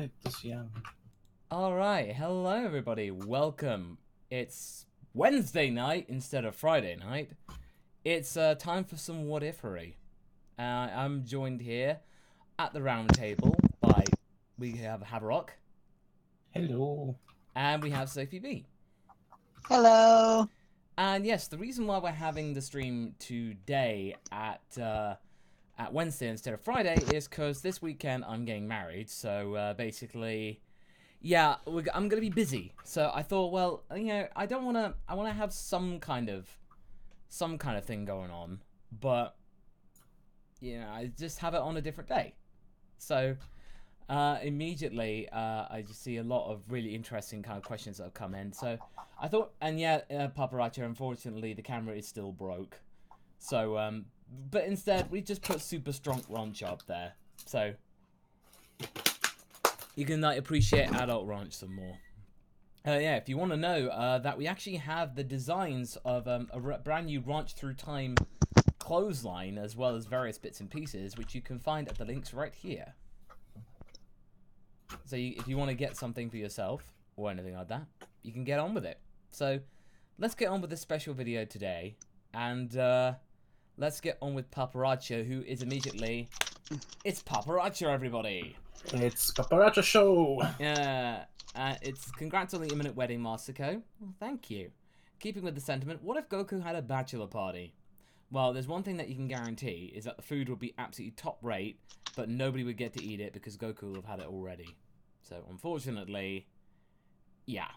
it is young. All right, hello everybody. Welcome. It's Wednesday night instead of Friday night. It's time for some what ifery. I'm joined here at the round table by we have Haverok Hello. and we have Sophie B. Hello. And yes, the reason why we're having the stream today at Wednesday instead of Friday is because this weekend I'm getting married. So basically. Yeah, I'm gonna be busy, so I thought, well, you know, I want to have some kind of thing going on, but you know, I just have it on a different day. So immediately, I just see a lot of really interesting kind of questions that have come in. So I thought, and yeah, Paparazzo, unfortunately, the camera is still broke. So, but instead, we just put Super Strong Ranch up there. So. You can appreciate Adult Ranch some more. Yeah, if you want to know that we actually have the designs of a brand new Ranch Through Time clothesline, as well as various bits and pieces, which you can find at the links right here. So if you want to get something for yourself, or anything like that, you can get on with it. So, let's get on with this special video today, and let's get on with Paparazzo, who is immediately... It's Paparazzo, everybody! It's Paparazzo Show. Yeah, it's congrats on the imminent wedding, Masako. Well, thank you. Keeping with the sentiment, what if Goku had a bachelor party? Well, there's one thing that you can guarantee, is that the food would be absolutely top rate, but nobody would get to eat it because Goku will have had it already. So, unfortunately, yeah,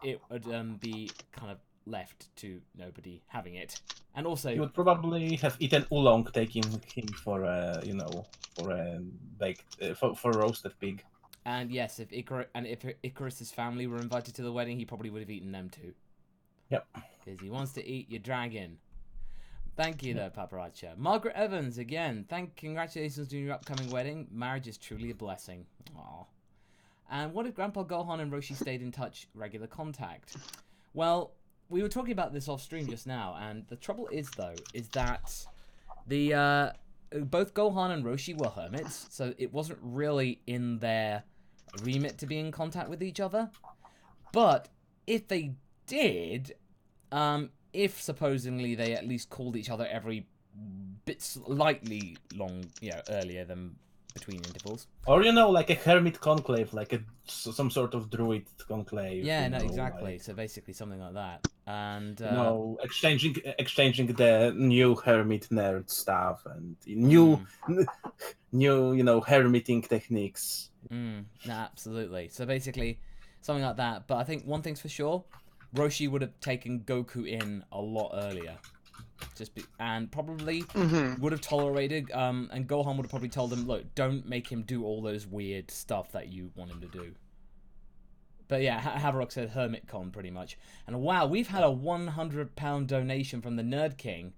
it would be kind of left to nobody having it. And also... He would probably have eaten oolong, taking him for for a baked, for roasted pig. And yes, if Icarus's family were invited to the wedding, he probably would have eaten them too. Yep. Because he wants to eat your dragon. Thank you, though, Paparazzo. Margaret Evans, again, congratulations on your upcoming wedding. Marriage is truly a blessing. Aww. And what if Grandpa Gohan and Roshi stayed in touch, regular contact? Well, we were talking about this off stream just now, and the trouble is, though, is that the both Gohan and Roshi were hermits, so it wasn't really in their remit to be in contact with each other. But if they did, if supposedly they at least called each other every bit slightly long, earlier than between intervals. Or, like a hermit conclave, like some sort of druid conclave. Yeah, no, exactly. Like... So basically something like that. And exchanging the new hermit nerd stuff and new hermiting techniques. No, absolutely. So basically something like that. But I think one thing's for sure, Roshi would have taken Goku in a lot earlier. And probably would have tolerated, and Gohan would have probably told him, look, don't make him do all those weird stuff that you want him to do. But yeah, Haverok said HermitCon pretty much. And wow, we've had a £100 donation from the Nerd King.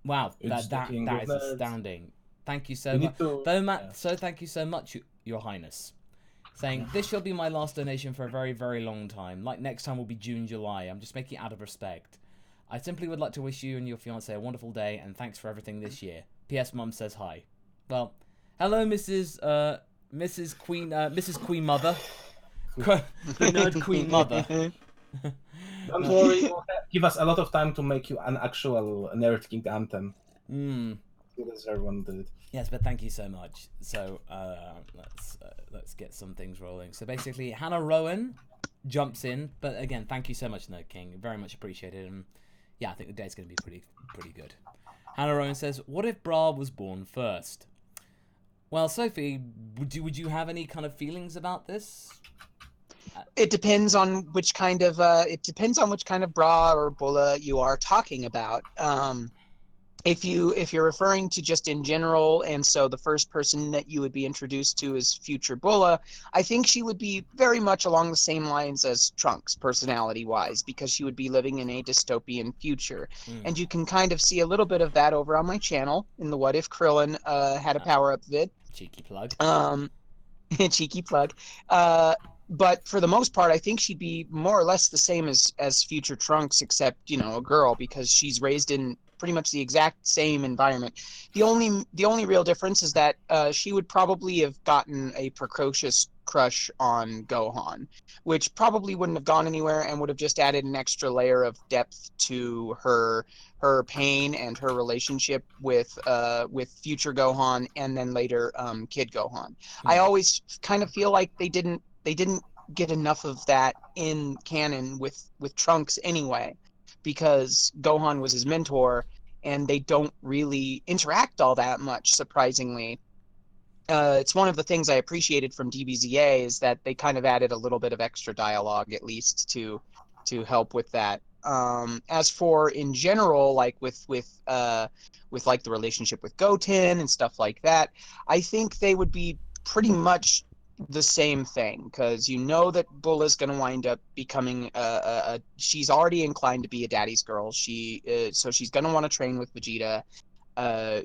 Wow, that is astounding. Thank you so much. So thank you so much, Your Highness. Saying, this shall be my last donation for a very, very long time. Like next time will be June, July. I'm just making it out of respect. I simply would like to wish you and your fiancé a wonderful day, and thanks for everything this year. P.S. Mum says hi. Well, hello, Mrs. Queen Mother. The Nerd Queen Mother. Don't worry, give us a lot of time to make you an actual Nerd King anthem. You deserve one, dude. Yes, but thank you so much. So let's get some things rolling. So basically, Hannah Rowan jumps in, but again, thank you so much, Nerd King. Very much appreciated. And yeah, I think the day's going to be pretty good. Hannah Rowan says, what if Bra was born first? Well, Sophie, would you have any kind of feelings about this? It depends on which kind of bra or bulla you are talking about. If you're referring to just in general, and so the first person that you would be introduced to is future Bulla, I think she would be very much along the same lines as Trunks, personality-wise, because she would be living in a dystopian future. And you can kind of see a little bit of that over on my channel in the What If Krillin had a power-up vid. Cheeky plug. Cheeky plug. But for the most part, I think she'd be more or less the same as future Trunks, except, a girl, because she's raised in pretty much the exact same environment. The only real difference is that she would probably have gotten a precocious crush on Gohan, which probably wouldn't have gone anywhere and would have just added an extra layer of depth to her pain and her relationship with future Gohan and then later Kid Gohan. I always kind of feel like they didn't get enough of that in canon with Trunks anyway, because Gohan was his mentor and they don't really interact all that much, surprisingly. It's one of the things I appreciated from DBZA is that they kind of added a little bit of extra dialogue, at least, to help with that. As for in general, like with like the relationship with Goten and stuff like that, I think they would be pretty much the same thing, because you know that Bulla's going to wind up becoming she's already inclined to be a daddy's girl. So she's going to want to train with Vegeta.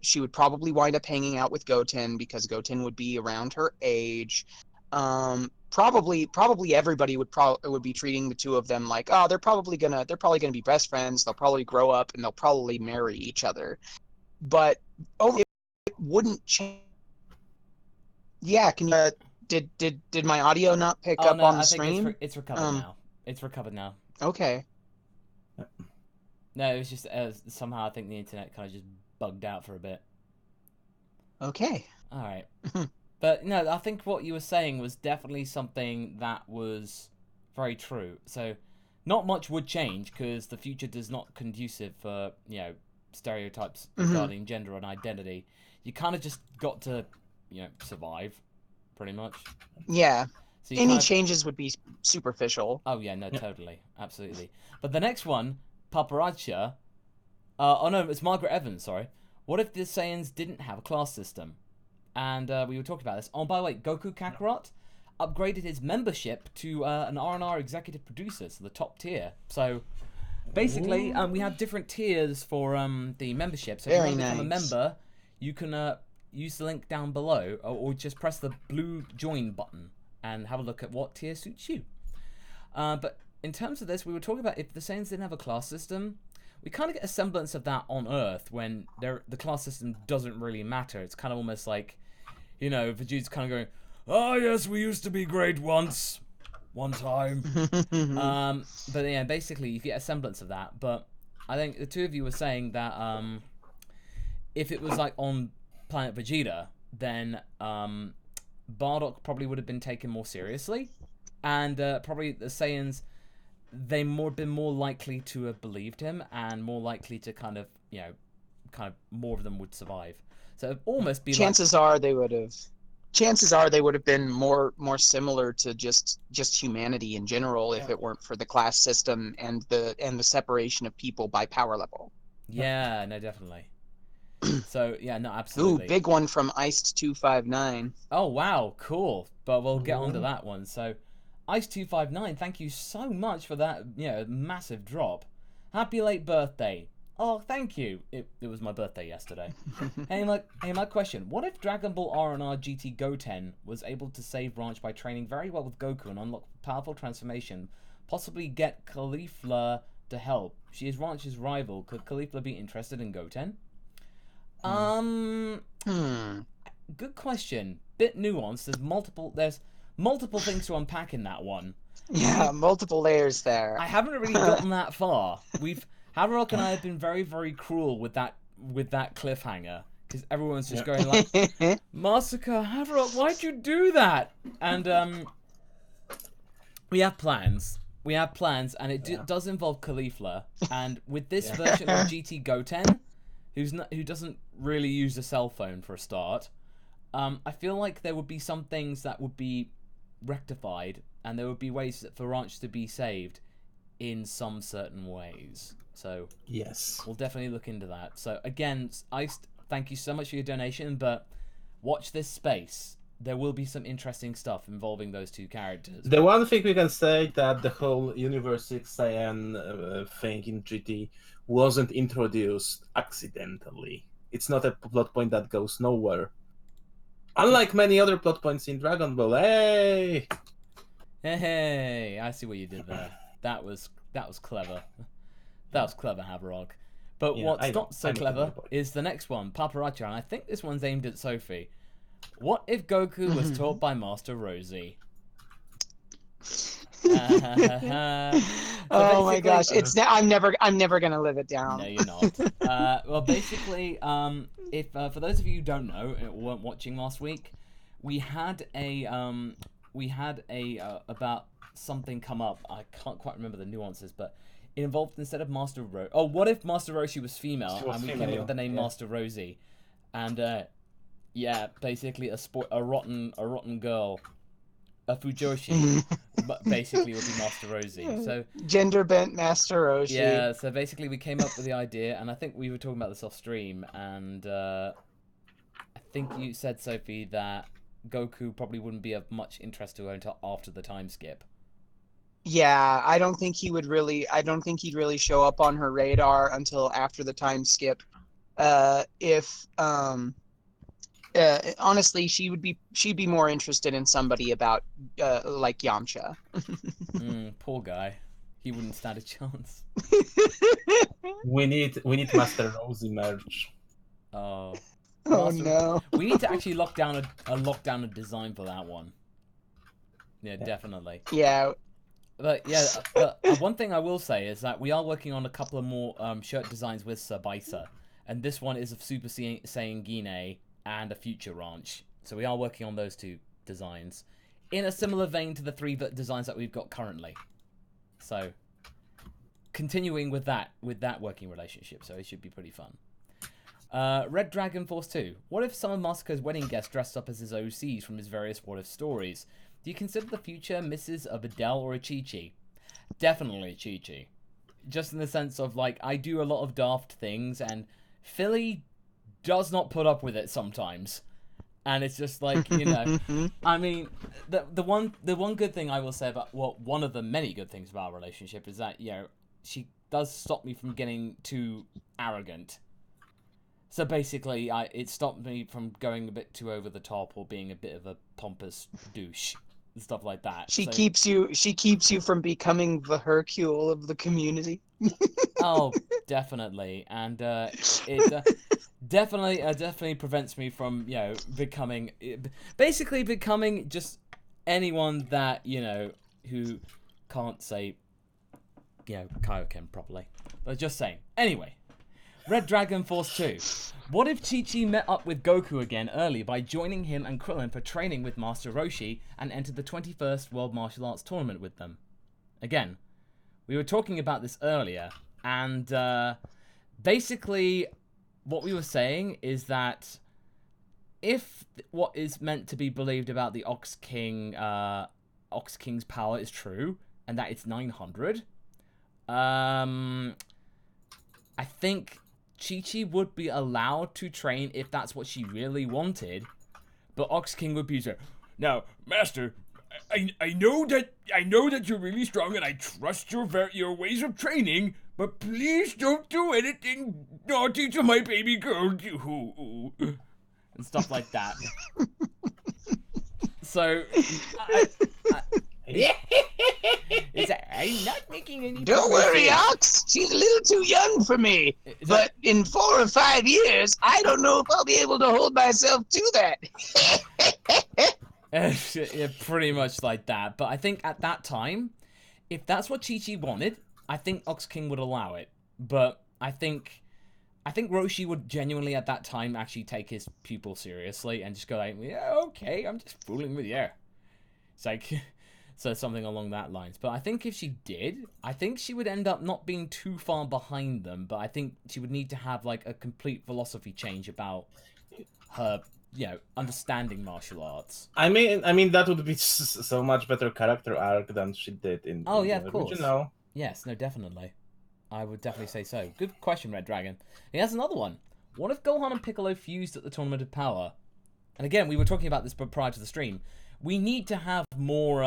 She would probably wind up hanging out with Goten because Goten would be around her age. Probably everybody would be treating the two of them like, oh, they're probably gonna be best friends. They'll probably grow up and they'll probably marry each other. But it wouldn't change. Yeah, can you? Did my audio not pick up no, on the I think stream? it's recovered now. It's recovered now. Okay. No, it was just somehow I think the internet kind of just bugged out for a bit. Okay. All right. But no, I think what you were saying was definitely something that was very true. So not much would change because the future does not conducive for, stereotypes regarding gender and identity. You kind of just got to, survive, pretty much. Yeah. So any changes would be superficial. Oh, yeah, no, totally. Absolutely. But the next one, Paparacha. Oh, no, it's Margaret Evans, sorry. What if the Saiyans didn't have a class system? And we were talking about this. Oh, by the way, Goku Kakarot upgraded his membership to an R&R executive producer, so the top tier. So basically, we have different tiers for the membership. So if you want to become a member, you can use the link down below, or just press the blue join button and have a look at what tier suits you. But in terms of this, we were talking about if the Saiyans didn't have a class system, we kind of get a semblance of that on Earth when the class system doesn't really matter. It's kind of almost like, Vegeta's kind of going, oh yes, we used to be great once. One time. But yeah, basically you get a semblance of that. But I think the two of you were saying that if it was like on Planet Vegeta, then Bardock probably would have been taken more seriously. And probably the Saiyans, they been more likely to have believed him and more likely to kind of more of them would survive. So it'd almost be chances are they would have been more similar to just humanity in general if it weren't for the class system and the separation of people by power level. Yeah, no, definitely. So yeah, no, absolutely. Ooh, big one from Iced 259. Oh wow, cool. But we'll get onto that one. So Ice259, thank you so much for that, massive drop. Happy late birthday. Oh, thank you. It was my birthday yesterday. Hey, my question. What if Dragon Ball R&R GT Goten was able to save Ranch by training very well with Goku and unlock powerful transformation, possibly get Caulifla to help? She is Ranch's rival. Could Caulifla be interested in Goten? Good question. Bit nuanced. There's multiple things to unpack in that one. Yeah, multiple layers there. I haven't really gotten that far. Haverok and I have been very, very cruel with that cliffhanger because everyone's just going like, Masaka, Haverok, why'd you do that? And we have plans. And it does involve Caulifla. And with this version of GT Goten, who doesn't really use a cell phone for a start, I feel like there would be some things that would be rectified, and there would be ways for Ranch to be saved in some certain ways. So yes, we'll definitely look into that. So again, Ice, thank you so much for your donation, but watch this space. There will be some interesting stuff involving those two characters. The one thing we can say that the whole Universe 6 Saiyan thing in GT wasn't introduced accidentally. It's not a plot point that goes nowhere. Unlike many other plot points in Dragon Ball. Hey, I see what you did there. That was clever. That was clever, Haverok. But what's not so clever is the next one, Paparacha, and I think this one's aimed at Sophie. What if Goku was taught by Master Rosie? Oh my basically, gosh, I'm never gonna live it down. no, you're not. Well, basically, if for those of you who don't know and weren't watching last week, we had a about something come up. I can't quite remember the nuances, but it involved instead of Master Roshi. Oh, what if Master Roshi was female She was and we came female, up with the name yeah. Master Rosie, and yeah, basically a rotten girl, a Fujoshi, but basically would be Master Rosie. So Gender bent Master Roshi. yeah, so basically we came up with the idea, and I think we were talking about this off stream, and I think you said, Sophie, that Goku probably wouldn't be of much interest to her until after the time skip. Yeah, I don't think he'd really show up on her radar until after the time skip. Honestly, she'd be more interested in somebody about like Yamcha. Poor guy. He wouldn't stand a chance. We need Master Rosie merch. Oh. Oh no. We need to actually lock down a design for that one. Yeah, definitely. Yeah. But yeah, one thing I will say is that we are working on a couple of more shirt designs with Sabaisa, and this one is of Super Saiyan Gine and a Future Ranch. So we are working on those two designs in a similar vein to the three designs that we've got currently. So continuing with that working relationship, so it should be pretty fun. Red Dragon Force 2. What if some of Masako's wedding guests dressed up as his OCs from his various What If stories? Do you consider the future Mrs. a Videl or a Chi-Chi? Definitely Chi-Chi. Just in the sense of, like, I do a lot of daft things, and Philly does not put up with it sometimes. And it's just like, you know, I mean, the one good thing I will say about, well, one of the many good things about our relationship is that, you know, she does stop me from getting too arrogant. So basically, it stopped me from going a bit too over the top or being a bit of a pompous douche and stuff like that. She keeps you from becoming the Hercule of the community. Oh, definitely, and it definitely prevents me from, you know, becoming just anyone that, you know, who can't say, you know, Kaioken properly. But just saying. Anyway. Red Dragon Force 2. What if Chi-Chi met up with Goku again early by joining him and Krillin for training with Master Roshi and entered the 21st World Martial Arts Tournament with them? Again, we were talking about this earlier, and basically what we were saying is that if what is meant to be believed about the Ox King's power is true, and that it's 900, I think Chi-Chi would be allowed to train if that's what she really wanted, but Ox King would be saying, "Now, Master, I know that you're really strong and I trust your ways of training, but please don't do anything naughty to my baby girl," and stuff like that. So, I'm not making any. Don't worry, Ox. She's a little too young for me. But in 4 or 5 years, I don't know if I'll be able to hold myself to that. Yeah, pretty much like that. But I think at that time, if that's what Chi-Chi wanted, I think Ox King would allow it. But I think Roshi would genuinely at that time actually take his pupil seriously and just go like, "Yeah, okay, I'm just fooling with you." It's like, so something along that lines. But I think if she did, I think she would end up not being too far behind them. But I think she would need to have like a complete philosophy change about her, you know, understanding martial arts. I mean that would be so much better character arc than she did in of the course. original. Yes, no, definitely. I would definitely say so. Good question, Red Dragon. He has another one. What if Gohan and Piccolo fused at the Tournament of Power? And again, we were talking about this prior to the stream. We need to have more.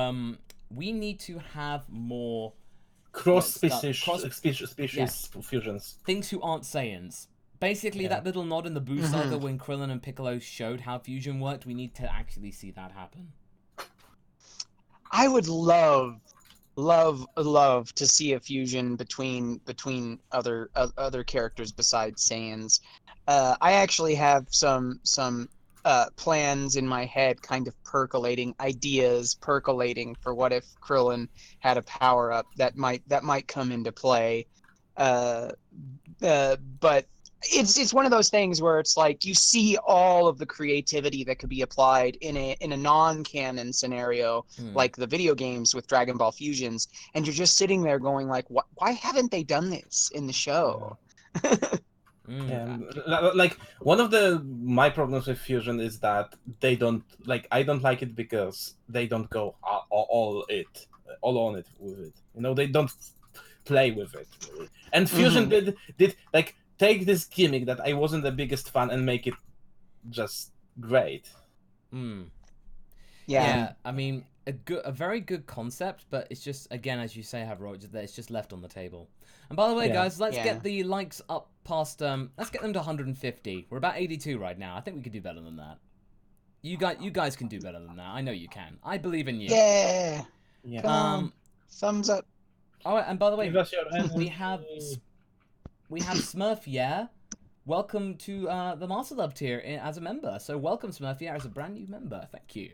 Cross-species fusions. Things who aren't Saiyans. Basically, that little nod in the Buu saga when Krillin and Piccolo showed how fusion worked. We need to actually see that happen. I would love to see a fusion between other characters besides Saiyans. I actually have some plans in my head kind of percolating, ideas percolating for what if Krillin had a power up that might come into play. But it's one of those things where it's like you see all of the creativity that could be applied in a non-canon scenario like the video games with Dragon Ball Fusions, and you're just sitting there going like, why haven't they done this in the show? Yeah, like one of my problems with Fusion is that they don't like. I don't like it because they don't go all on it with it. You know, they don't play with it. Really. And Fusion did like take this gimmick that I wasn't the biggest fan and make it just great. Yeah, I mean, a very good concept, but it's just, again, as you say, Haverok, that it's just left on the table. And by the way, guys, let's get the likes up past let's get them to 150. We're about 82 right now. I think we could do better than that. You guys can do better than that. I know you can. I believe in you. Yeah. Come on. Thumbs up. Oh, and by the way, we have Smurf, yeah. Welcome to the Master Love tier as a member. So welcome, Smurf, yeah, as a brand new member. Thank you.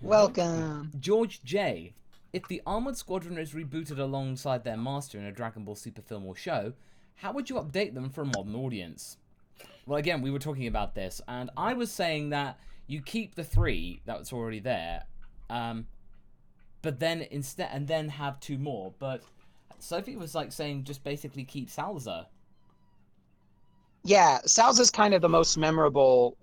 Welcome. George J. If the Armored Squadron is rebooted alongside their master in a Dragon Ball Super film or show, how would you update them for a modern audience? Well, again, we were talking about this, and I was saying that you keep the 3 that's already there, but then then have 2 more. But Sophie was like saying just basically keep Salza. Yeah, Salza's kind of the most memorable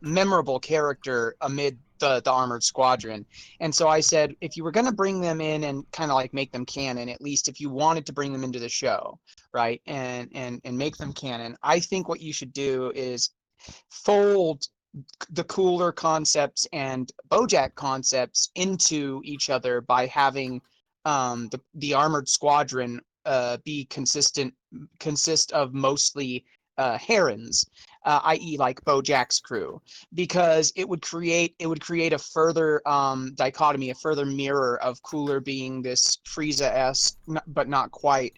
character amid the Armored Squadron. And so I said, if you were going to bring them in and kind of like make them canon, at least if you wanted to bring them into the show, right, and make them canon, I think what you should do is fold the Cooler concepts and BoJack concepts into each other by having the Armored Squadron consist of mostly herons, i.e., like BoJack's crew, because it would create a further dichotomy, a further mirror of Cooler being this Frieza-esque, but not quite,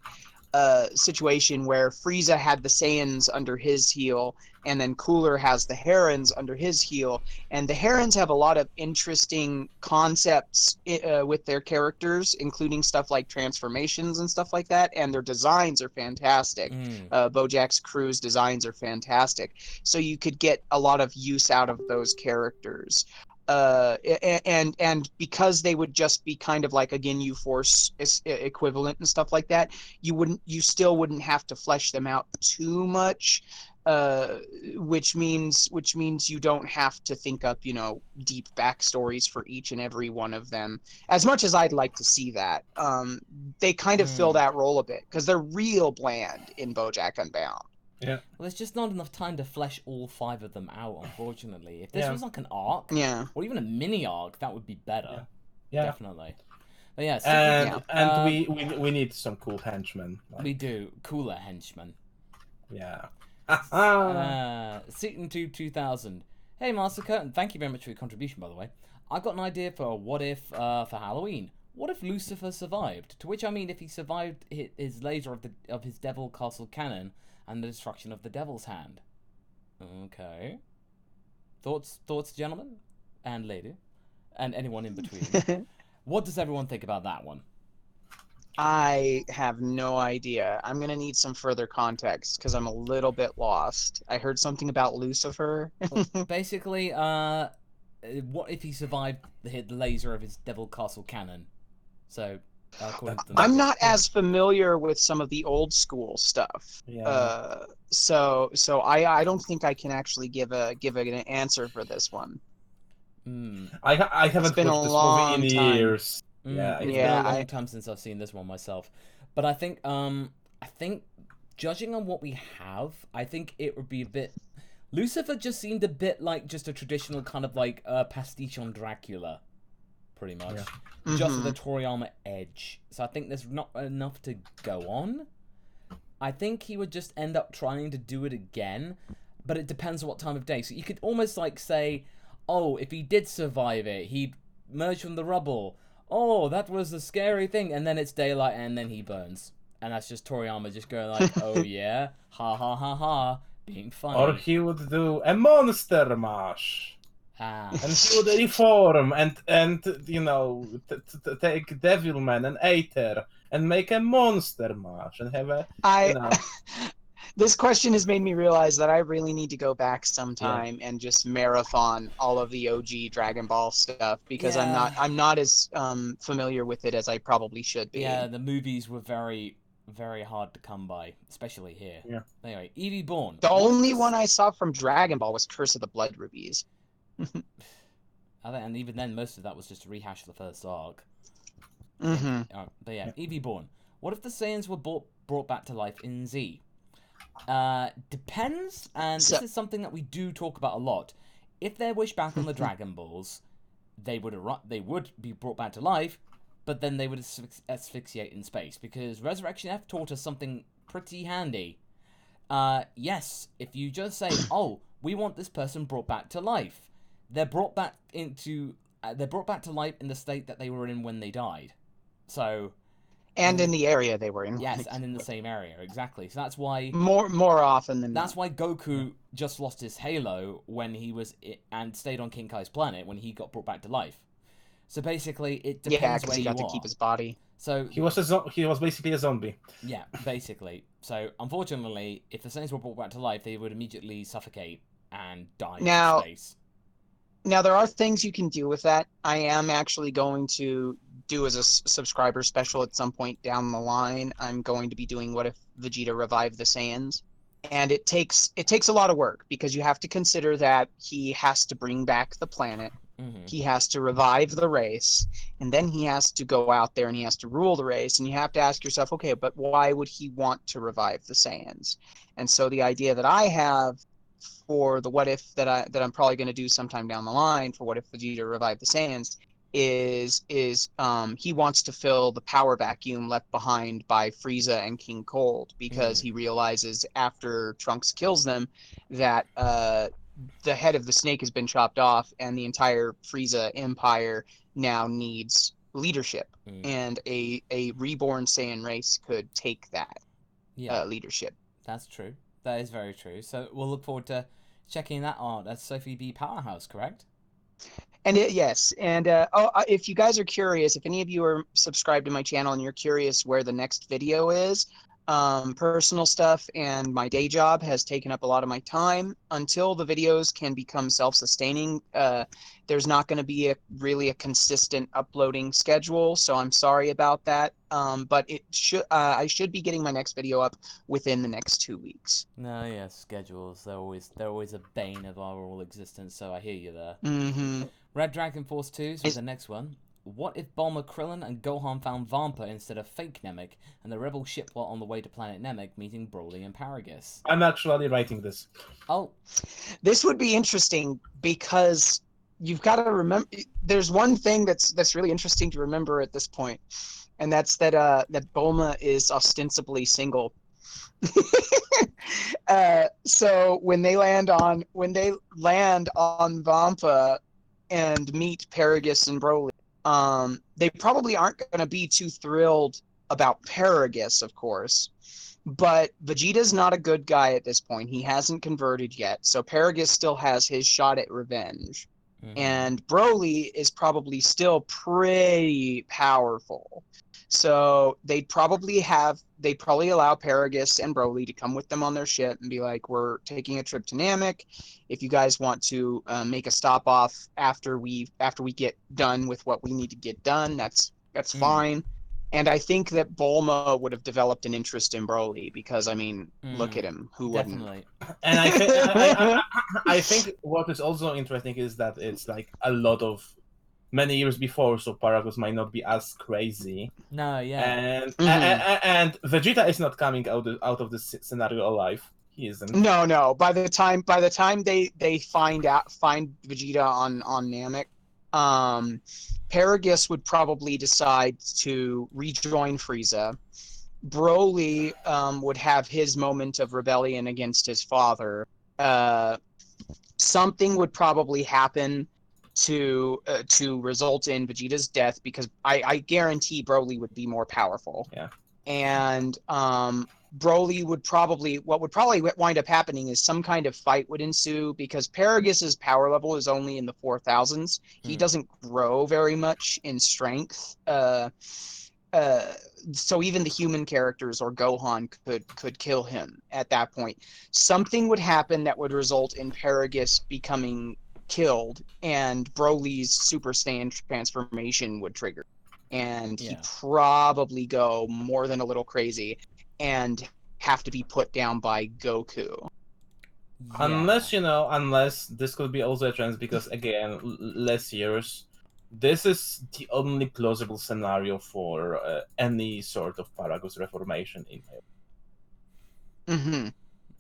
situation where Frieza had the Saiyans under his heel, and then Cooler has the Herons under his heel, and the Herons have a lot of interesting concepts with their characters, including stuff like transformations and stuff like that, and their designs are fantastic. BoJack's crew's designs are fantastic, so you could get a lot of use out of those characters. And because they would just be kind of like a Ginyu Force equivalent and stuff like that, you still wouldn't have to flesh them out too much, which means you don't have to think up, deep backstories for each and every one of them. As much as I'd like to see that, they kind of fill that role a bit because they're real bland in BoJack Unbound. Yeah. Well, there's just not enough time to flesh all 5 of them out, unfortunately. If this was like an arc, or even a mini arc, that would be better. Yeah. Definitely. But yeah, and we need some cool henchmen. We do. Cooler henchmen. Yeah. Seaton 2000. Hey, Massacre, and thank you very much for your contribution, by the way. I've got an idea for a what if for Halloween. What if Lucifer survived? To which I mean if he survived his laser of his Devil Castle cannon and the destruction of the Devil's Hand. Okay. Thoughts, gentlemen? And lady? And anyone in between? What does everyone think about that one? I have no idea. I'm going to need some further context because I'm a little bit lost. I heard something about Lucifer. Well, basically, what if he survived the hit laser of his Devil Castle cannon? So, I'm not as familiar with some of the old school stuff. Yeah. So I don't think I can actually give an answer for this one. I haven't watched this movie in years. It's been a long time since I've seen this one myself. But I think judging on what we have, I think it would be a bit... Lucifer just seemed a bit like just a traditional kind of like pastiche on Dracula, pretty much. Yeah. Just with a Toriyama edge. So I think there's not enough to go on. I think he would just end up trying to do it again, but it depends on what time of day. So you could almost like say, oh, if he did survive it, he'd emerge from the rubble. Oh, that was a scary thing. And then it's daylight and then he burns. And that's just Toriyama just going like, oh yeah, ha ha ha ha, being funny. Or he would do a monster mash. And he would reform and you know take Devilman and Aether and make a monster mash and have a you know This question has made me realize that I really need to go back yeah. sometime and just marathon all of the OG Dragon Ball stuff because Yeah. I'm not as familiar with it as I probably should be. Yeah, the movies were very, very hard to come by, especially here. Yeah. Anyway, Eevee Born. The only one I saw from Dragon Ball was Curse of the Blood Rubies. And even then, most of that was just a rehash of the first arc. Mm-hmm. But yeah, Eevee Born. What if the Saiyans were brought back to life in Z? Depends, and this is something that we do talk about a lot. If they're wished back on the Dragon Balls, they would be brought back to life, but then they would asphyxiate in space, because Resurrection F taught us something pretty handy. Yes, if you just say, oh, we want this person brought back to life, they're brought back to life in the state that they were in when they died. So... And in the area they were in. Yes, and in the same area, exactly. So that's why... More often than That's not. why Goku just lost his halo when he was... and stayed on King Kai's planet when he got brought back to life. So basically, it depends where you are. Yeah, because he got to keep his body. So he was basically a zombie. Yeah, basically. So, unfortunately, if the Saiyans were brought back to life, they would immediately suffocate and die in space. Now, there are things you can do with that. I am actually going to do as a subscriber special at some point down the line. I'm going to be doing What If Vegeta Revived the Saiyans? And it takes a lot of work because you have to consider that he has to bring back the planet. Mm-hmm. He has to revive the race, and then he has to go out there and he has to rule the race. And you have to ask yourself, okay, but why would he want to revive the Saiyans? And so the idea that I have for the What If that I'm probably going to do sometime down the line for What If Vegeta Revived the Saiyans is he wants to fill the power vacuum left behind by Frieza and King Cold, because he realizes after Trunks kills them that the head of the snake has been chopped off and the entire Frieza empire now needs leadership, and a reborn Saiyan race could take that leadership. That's true. That is very true. So we'll look forward to checking that out. That's Sophie B. Powerhouse, correct? And yes, and if you guys are curious, if any of you are subscribed to my channel and you're curious where the next video is, personal stuff and my day job has taken up a lot of my time. Until the videos can become self-sustaining, there's not going to be really a consistent uploading schedule, so I'm sorry about that. But I should be getting my next video up within the next 2 weeks. No, yeah, schedules. They're always a bane of our all existence. So I hear you there. Mm-hmm. Red Dragon Force 2 is the next one. What if Bulma, Krillin, and Gohan found Vampa instead of fake Namek, and the rebel ship were on the way to planet Namek, meeting Broly and Paragus? I'm actually writing this. Oh. This would be interesting because you've got to remember, there's one thing that's really interesting to remember at this point, and that's that Bulma is ostensibly single. So when they land on Vampa and meet Paragus and Broly, they probably aren't going to be too thrilled about Paragus, of course, but Vegeta's not a good guy at this point. He hasn't converted yet, so Paragus still has his shot at revenge. Mm-hmm. And Broly is probably still pretty powerful. So they'd probably allow Paragus and Broly to come with them on their ship and be like, we're taking a trip to Namek. If you guys want to make a stop off after we get done with what we need to get done, that's fine. And I think that Bulma would have developed an interest in Broly because, I mean, look at him. Who definitely wouldn't? And I think what is also interesting is that it's like a lot of many years before, so Paragus might not be as crazy. No, yeah. And Vegeta is not coming out of this scenario alive. He isn't. No. By the time they find Vegeta on Namek, Paragus would probably decide to rejoin Frieza. Broly would have his moment of rebellion against his father. Something would probably happen to result in Vegeta's death, because I guarantee Broly would be more powerful. Yeah. And Broly would probably wind up happening is some kind of fight would ensue because Paragis's power level is only in the 4000s. He doesn't grow very much in strength. So even the human characters or Gohan could kill him at that point. Something would happen that would result in Paragis becoming killed, and Broly's Super Saiyan transformation would trigger, and he'd probably go more than a little crazy and have to be put down by Goku. Unless, unless this could be also a chance, because again, less years. This is the only plausible scenario for any sort of Paragus reformation in here. Mm-hmm.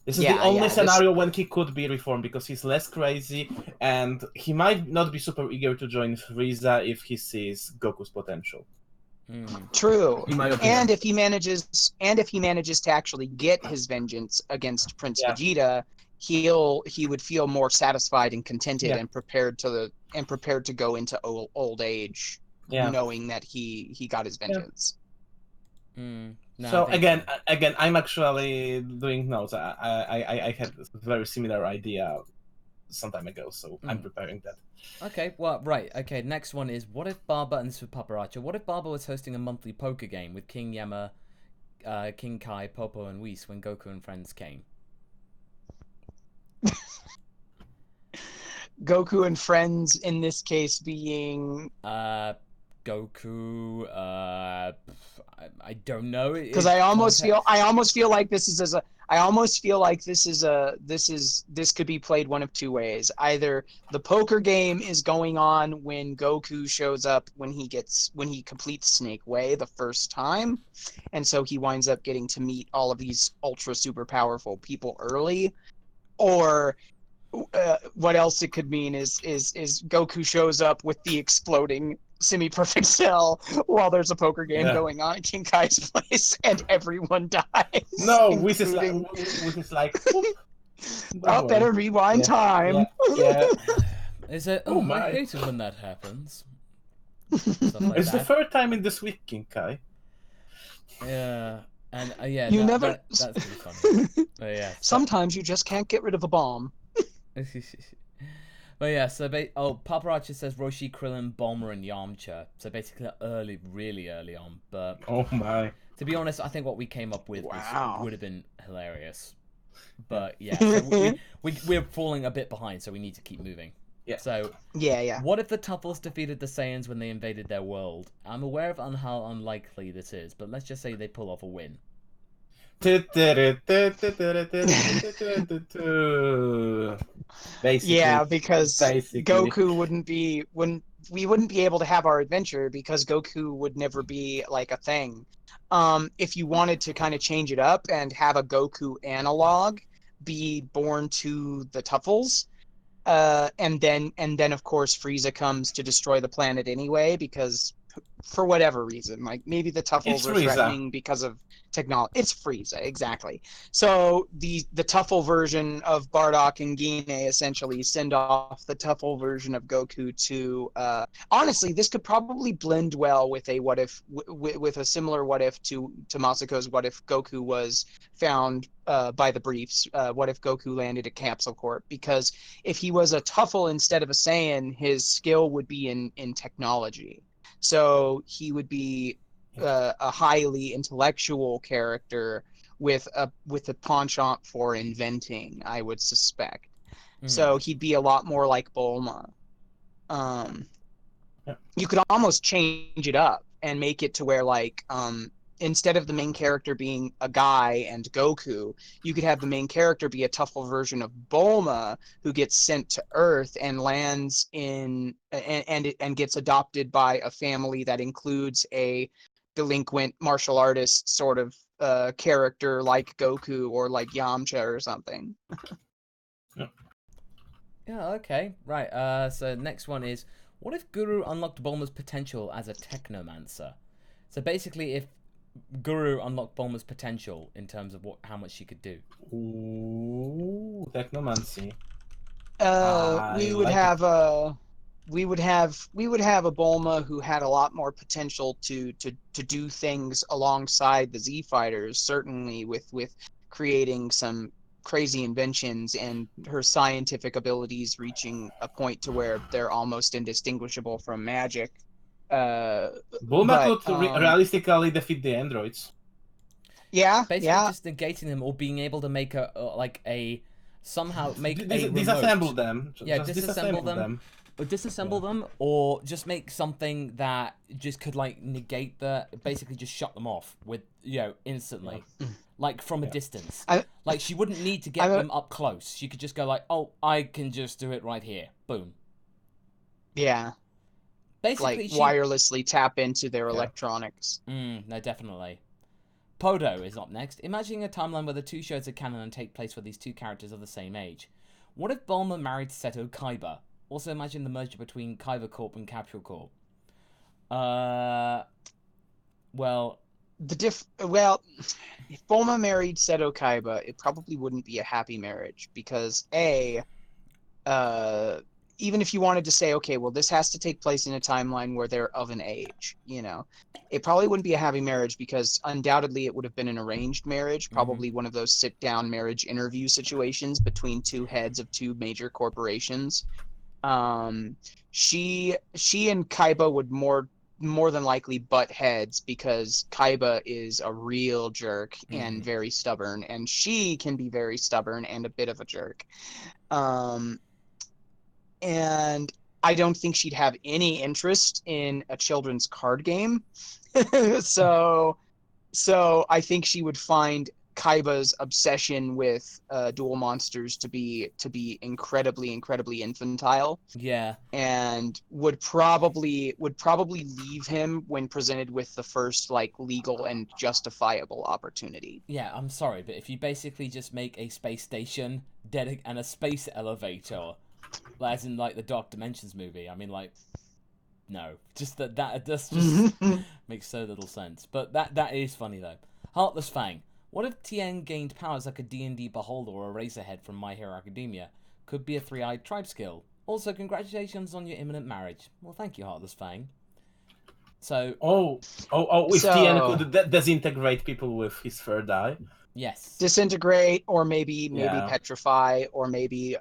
This is the only scenario when he could be reformed, because he's less crazy, and he might not be super eager to join Frieza if he sees Goku's potential. True. And if he manages to actually get his vengeance against Prince Vegeta, he would feel more satisfied and contented and prepared to go into old age, knowing that he got his vengeance. No, so again, I'm actually doing notes. I had a very similar idea some time ago, so I'm preparing that. Okay, well, right. Okay, next one is, what if Barba, and this is for Paparacha, what if Barba was hosting a monthly poker game with King Yama, King Kai, Popo, and Whis when Goku and friends came? Goku and friends in this case being Goku. I don't know, because I almost feel like this could be played one of two ways. Either the poker game is going on when Goku shows up when he completes Snake Way the first time, and so he winds up getting to meet all of these ultra super powerful people early, or what else it could mean is Goku shows up with the exploding semi-perfect cell while there's a poker game going on at King Kai's place, and everyone dies. No, Whis is like oh, better rewind time. Is it? Oh, I hate it when that happens. Like it's the third time in this week, King Kai. Yeah. And that's pretty funny. But sometimes you just can't get rid of a bomb. But yeah, so Paparacha says Roshi, Krillin, Bulma, and Yamcha. So basically really early on. But oh my! To be honest, I think what we came up with would have been hilarious. But yeah, so we're falling a bit behind, so we need to keep moving. Yeah. So what if the Tuffles defeated the Saiyans when they invaded their world? I'm aware of how unlikely this is, but let's just say they pull off a win. Basically, because Goku we wouldn't be able to have our adventure because Goku would never be like a thing. If you wanted to kind of change it up and have a Goku analog be born to the Tuffles, and then of course Frieza comes to destroy the planet anyway, because for whatever reason, like maybe the Tuffles are threatening because of technology. It's Frieza, exactly. So the Tuffle version of Bardock and Gine essentially send off the Tuffle version of Goku to. Honestly, this could probably blend well with a what if, with a similar what if to Masako's what if Goku was found by the briefs. What if Goku landed at Capsule Corp? Because if he was a Tuffle instead of a Saiyan, his skill would be in technology. So he would be a highly intellectual character with a penchant for inventing, I would suspect. So he'd be a lot more like Bulma. You could almost change it up and make it to where, like, instead of the main character being a guy and Goku, you could have the main character be a Tuffle version of Bulma who gets sent to Earth and lands in and gets adopted by a family that includes a delinquent martial artist sort of character like Goku or like Yamcha or something. Yeah, okay. Right. So next one is, what if Guru unlocked Bulma's potential as a technomancer? So basically, if Guru unlocked Bulma's potential in terms of how much she could do. Ooh, technomancy. We would have we would have a Bulma who had a lot more potential to do things alongside the Z fighters, certainly with creating some crazy inventions and her scientific abilities reaching a point to where they're almost indistinguishable from magic. Bulma But could realistically defeat the androids. yeah, Basically, yeah. just negating them or being able to make somehow make a remote. Disassemble them. Yeah, Just disassemble them. Or Yeah. them, or just make something that just could like negate basically just shut them off with instantly, like from a distance. Like she wouldn't need to get them up close. She could just go like, oh, I can just do it right here, boom. Yeah. Basically, like wirelessly tap into their electronics. No, definitely. Podo is up next. Imagining a timeline where the two shows are canon and take place where these two characters are the same age. What if Bulma married Seto Kaiba? Also imagine the merger between Kaiba Corp and Capsule Corp. Well... if Bulma married Seto Kaiba, it probably wouldn't be a happy marriage because even if you wanted to say, okay, well, this has to take place in a timeline where they're of an age, it probably wouldn't be a happy marriage because undoubtedly it would have been an arranged marriage, probably one of those sit-down marriage interview situations between two heads of two major corporations. She and Kaiba would more than likely butt heads because Kaiba is a real jerk and very stubborn, and she can be very stubborn and a bit of a jerk. And I don't think she'd have any interest in a children's card game. so I think she would find Kaiba's obsession with dual monsters to be incredibly infantile. Yeah. And would probably leave him when presented with the first like legal and justifiable opportunity. Yeah, I'm sorry, but if you basically just make a space station and a space elevator, as in like the Dark Dimensions movie, I mean, like, no, just that just makes so little sense. But that is funny though. Heartless Fang. What if Tien gained powers like a D&D Beholder or a Razorhead from My Hero Academia? Could be a three-eyed tribe skill. Also, congratulations on your imminent marriage. Well, thank you, Heartless Fang. So... if Tien could disintegrate people with his third eye. Yes. Disintegrate, or maybe petrify, or maybe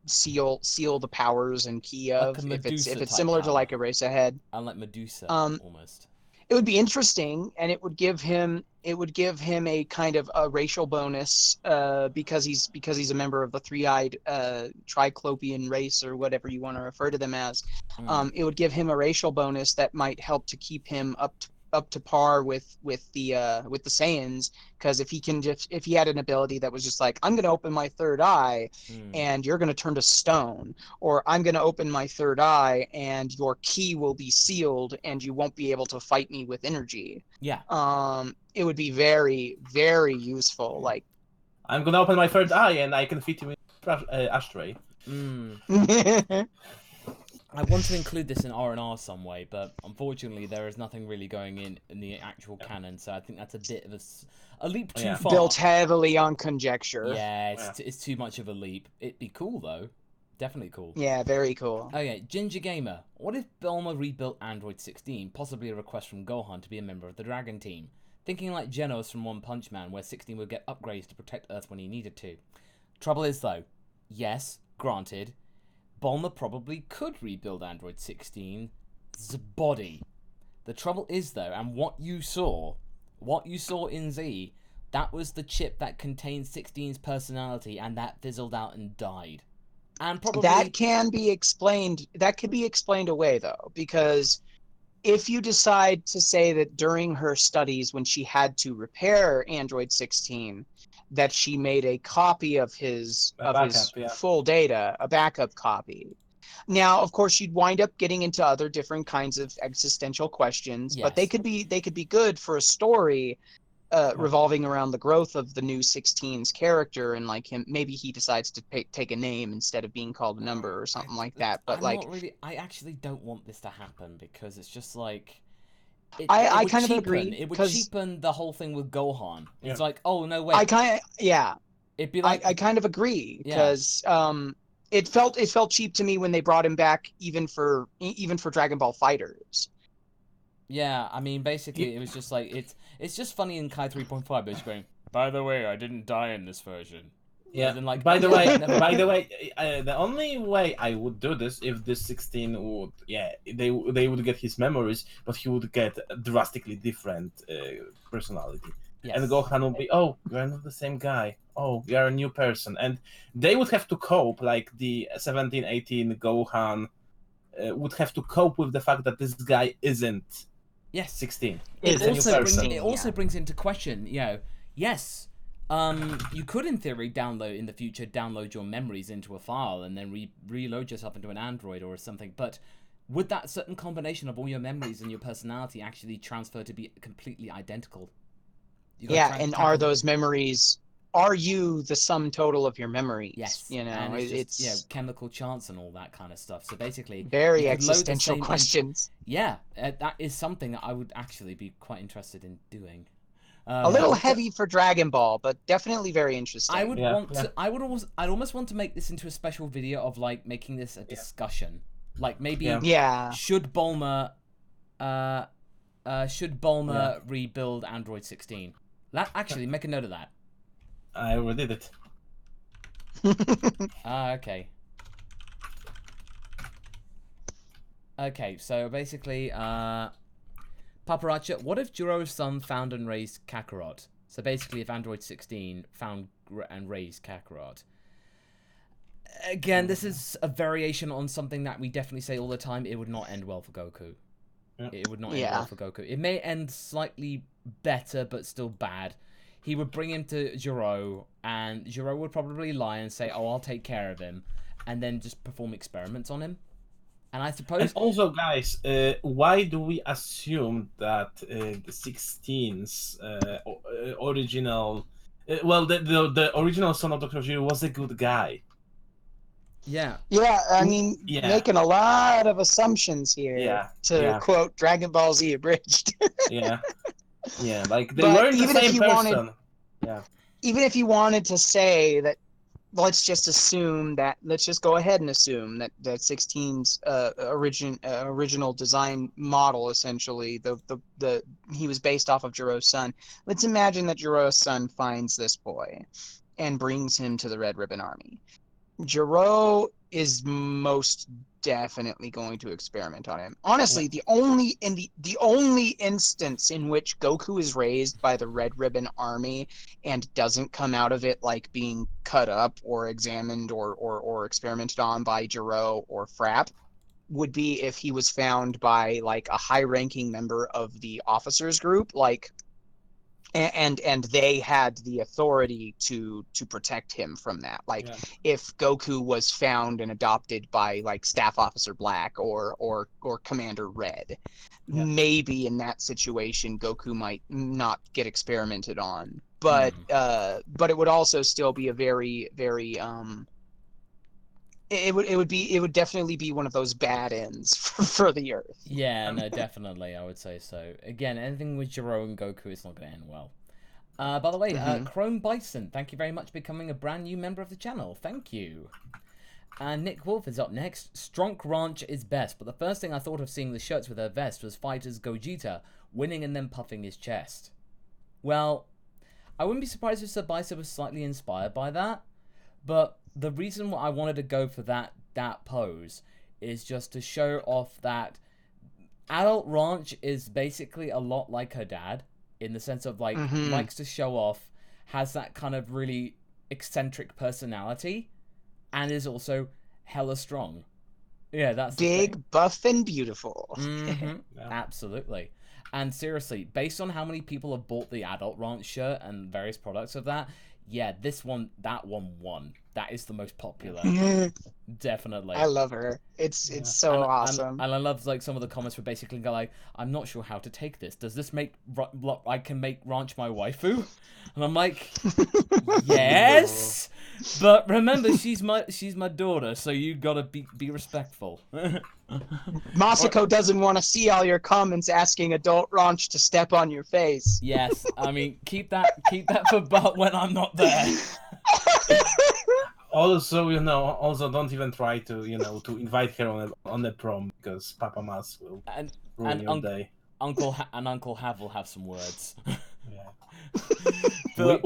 seal the powers and key of, like if it's similar to like a Razorhead. Like Medusa, almost. It would be interesting, and it would give him a kind of a racial bonus because he's a member of the three-eyed Triclopian race, or whatever you want to refer to them as. It would give him a racial bonus that might help to keep him up to par with the Saiyans, because if he had an ability that was just like, I'm going to open my third eye and you're going to turn to stone, or I'm going to open my third eye and your key will be sealed and you won't be able to fight me with energy. Yeah. It would be very, very useful. Like, I'm going to open my third eye and I can fit you in ashtray. I want to include this in R&R some way, but unfortunately there is nothing really going in the actual canon, so I think that's a bit of a leap too far. Built heavily on conjecture. Yeah, it's too much of a leap. It'd be cool, though. Definitely cool. Yeah, very cool. Okay, Ginger Gamer. What if Bulma rebuilt Android 16, possibly a request from Gohan to be a member of the Dragon Team? Thinking like Genos from One Punch Man, where 16 would get upgrades to protect Earth when he needed to. Trouble is, though, yes, granted, Bulma probably could rebuild Android 16's body. The trouble is, though, and what you saw in Z, that was the chip that contained 16's personality, and that fizzled out and died. And probably that can be explained. That could be explained away, though, because if you decide to say that during her studies, when she had to repair Android 16, that she made a copy of his full data, a backup copy. Now, of course, you'd wind up getting into other different kinds of existential questions, but they could be good for a story revolving around the growth of the new 16's character, and like him, maybe he decides to take a name instead of being called a number or something like that. But I actually don't want this to happen, because it's just like I kind of agree. It would cheapen the whole thing with Gohan. It's like, oh no, wait. It'd be like, I kind of agree, because it felt cheap to me when they brought him back, even for Dragon Ball Fighters. Yeah, I mean, basically, it was just like it's just funny in Kai 3.5, but it's going. By the way, I didn't die in this version. Yeah. Then, like, by the never- way, the only way I would do this if this 16 would, they would get his memories, but he would get a drastically different personality. Yes. And Gohan would be, oh, you're not the same guy. Oh, you're a new person, and they would have to cope like the 17, 18 Gohan would have to cope with the fact that this guy isn't. Yes. 16. It also brings into question, yes, you could in theory download your memories into a file and then reload yourself into an Android or something, but would that certain combination of all your memories and your personality actually transfer to be completely identical? And are those memories, are you the sum total of your memories? Yes. And it's chemical chance and all that kind of stuff. So basically, very existential questions. That is something that I would actually be quite interested in doing. A little heavy for Dragon Ball, but definitely very interesting. I would I'd almost want to make this into a special video of like making this a discussion. Like maybe should Bulma rebuild Android 16? Actually, make a note of that. I already did it. Okay. Okay, so basically, Paparacha, what if Jiro's son found and raised Kakarot? So basically, if Android 16 found and raised Kakarot. Again, this is a variation on something that we definitely say all the time. It would not end well for Goku. It would not end well for Goku. It may end slightly better, but still bad. He would bring him to Jiro, and Jiro would probably lie and say, oh, I'll take care of him, and then just perform experiments on him. And I suppose... And also, guys, why do we assume that the 16's original... the original son of Dr. Jiro was a good guy? Yeah. Yeah, I mean, making a lot of assumptions here to quote Dragon Ball Z Abridged. Yeah, like they weren't the same person. Even if you wanted to say that, let's just go ahead and assume that 16's original design model, essentially, he was based off of Jiro's son. Let's imagine that Jiro's son finds this boy and brings him to the Red Ribbon Army. Jiro is most definitely going to experiment on him. Honestly, the only instance in which Goku is raised by the Red Ribbon Army and doesn't come out of it like being cut up or examined or experimented on by Jiro or Frapp would be if he was found by like a high-ranking member of the officers group, like. And they had the authority to protect him from that. Like if Goku was found and adopted by like Staff Officer Black or Commander Red, maybe in that situation Goku might not get experimented on. But it would also still be a very it would definitely be one of those bad ends for the Earth. Yeah, no, definitely, I would say so. Again, anything with Jiro and Goku is not going to end well. By the way, Chrome Bison, thank you very much for becoming a brand new member of the channel. Thank you. And Nick Wolf is up next. Stronk Ranch is best, but the first thing I thought of seeing the shirts with her vest was Fighter's Gogeta winning and then puffing his chest. Well, I wouldn't be surprised if Sir Bison was slightly inspired by that, but the reason why I wanted to go for that pose is just to show off that Adult Ranch is basically a lot like her dad, in the sense of like likes to show off, has that kind of really eccentric personality, and is also hella strong. Yeah, that's big, buff, and beautiful. Absolutely. And seriously, based on how many people have bought the Adult Ranch shirt and various products of that, that one won. That is the most popular. Definitely. I love her. It's so awesome. And I love like some of the comments were basically like, I'm not sure how to take this. Does this make I can make Ranch my waifu? And I'm like, yes, but remember she's my daughter, so you gotta be respectful. Masako doesn't want to see all your comments asking Adult Ranch to step on your face. Yes, I mean keep that for when I'm not there. Also, also don't even try to, to invite her on a prom because Papa Mas will And ruin and your day. Uncle Hav will have some words. Yeah. Philip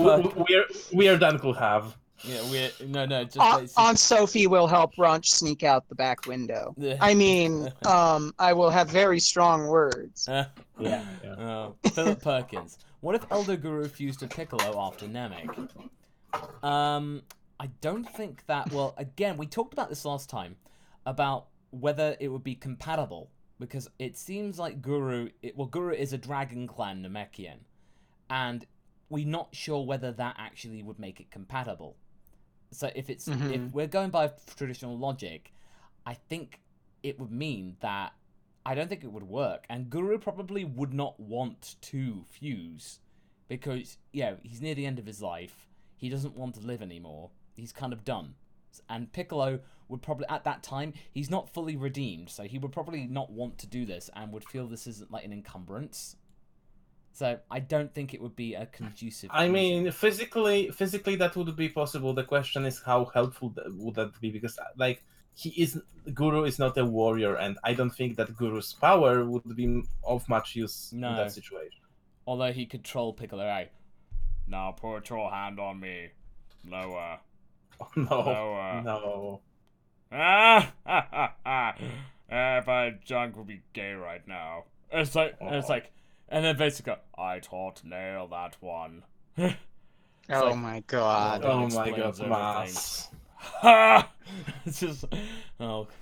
Weird Uncle Have. Yeah, just Aunt Sophie will help Brunch sneak out the back window. I mean, I will have very strong words. Yeah. Philip Perkins. What if Elder Guru fused to Piccolo after Namek? I don't think that. Well, again, we talked about this last time about whether it would be compatible because it seems like Guru is a Dragon Clan Namekian, and we're not sure whether that actually would make it compatible. So if we're going by traditional logic, I think it would mean that I don't think it would work, and Guru probably would not want to fuse because he's near the end of his life. He doesn't want to live anymore. He's kind of done. And Piccolo would probably, at that time, he's not fully redeemed, so he would probably not want to do this and would feel this isn't like an encumbrance. So I don't think it would be a conducive. I mean, physically that would be possible. The question is how helpful would that be? Because Guru is not a warrior, and I don't think that Guru's power would be of much use in that situation. Although he could troll Piccolo out. Now put your hand on me. Lower. Oh, no. Lower. No. If I junk would be gay right now. It's like, and then basically, I taught Nail that one. Oh my god. Oh my god, Mas. It's just,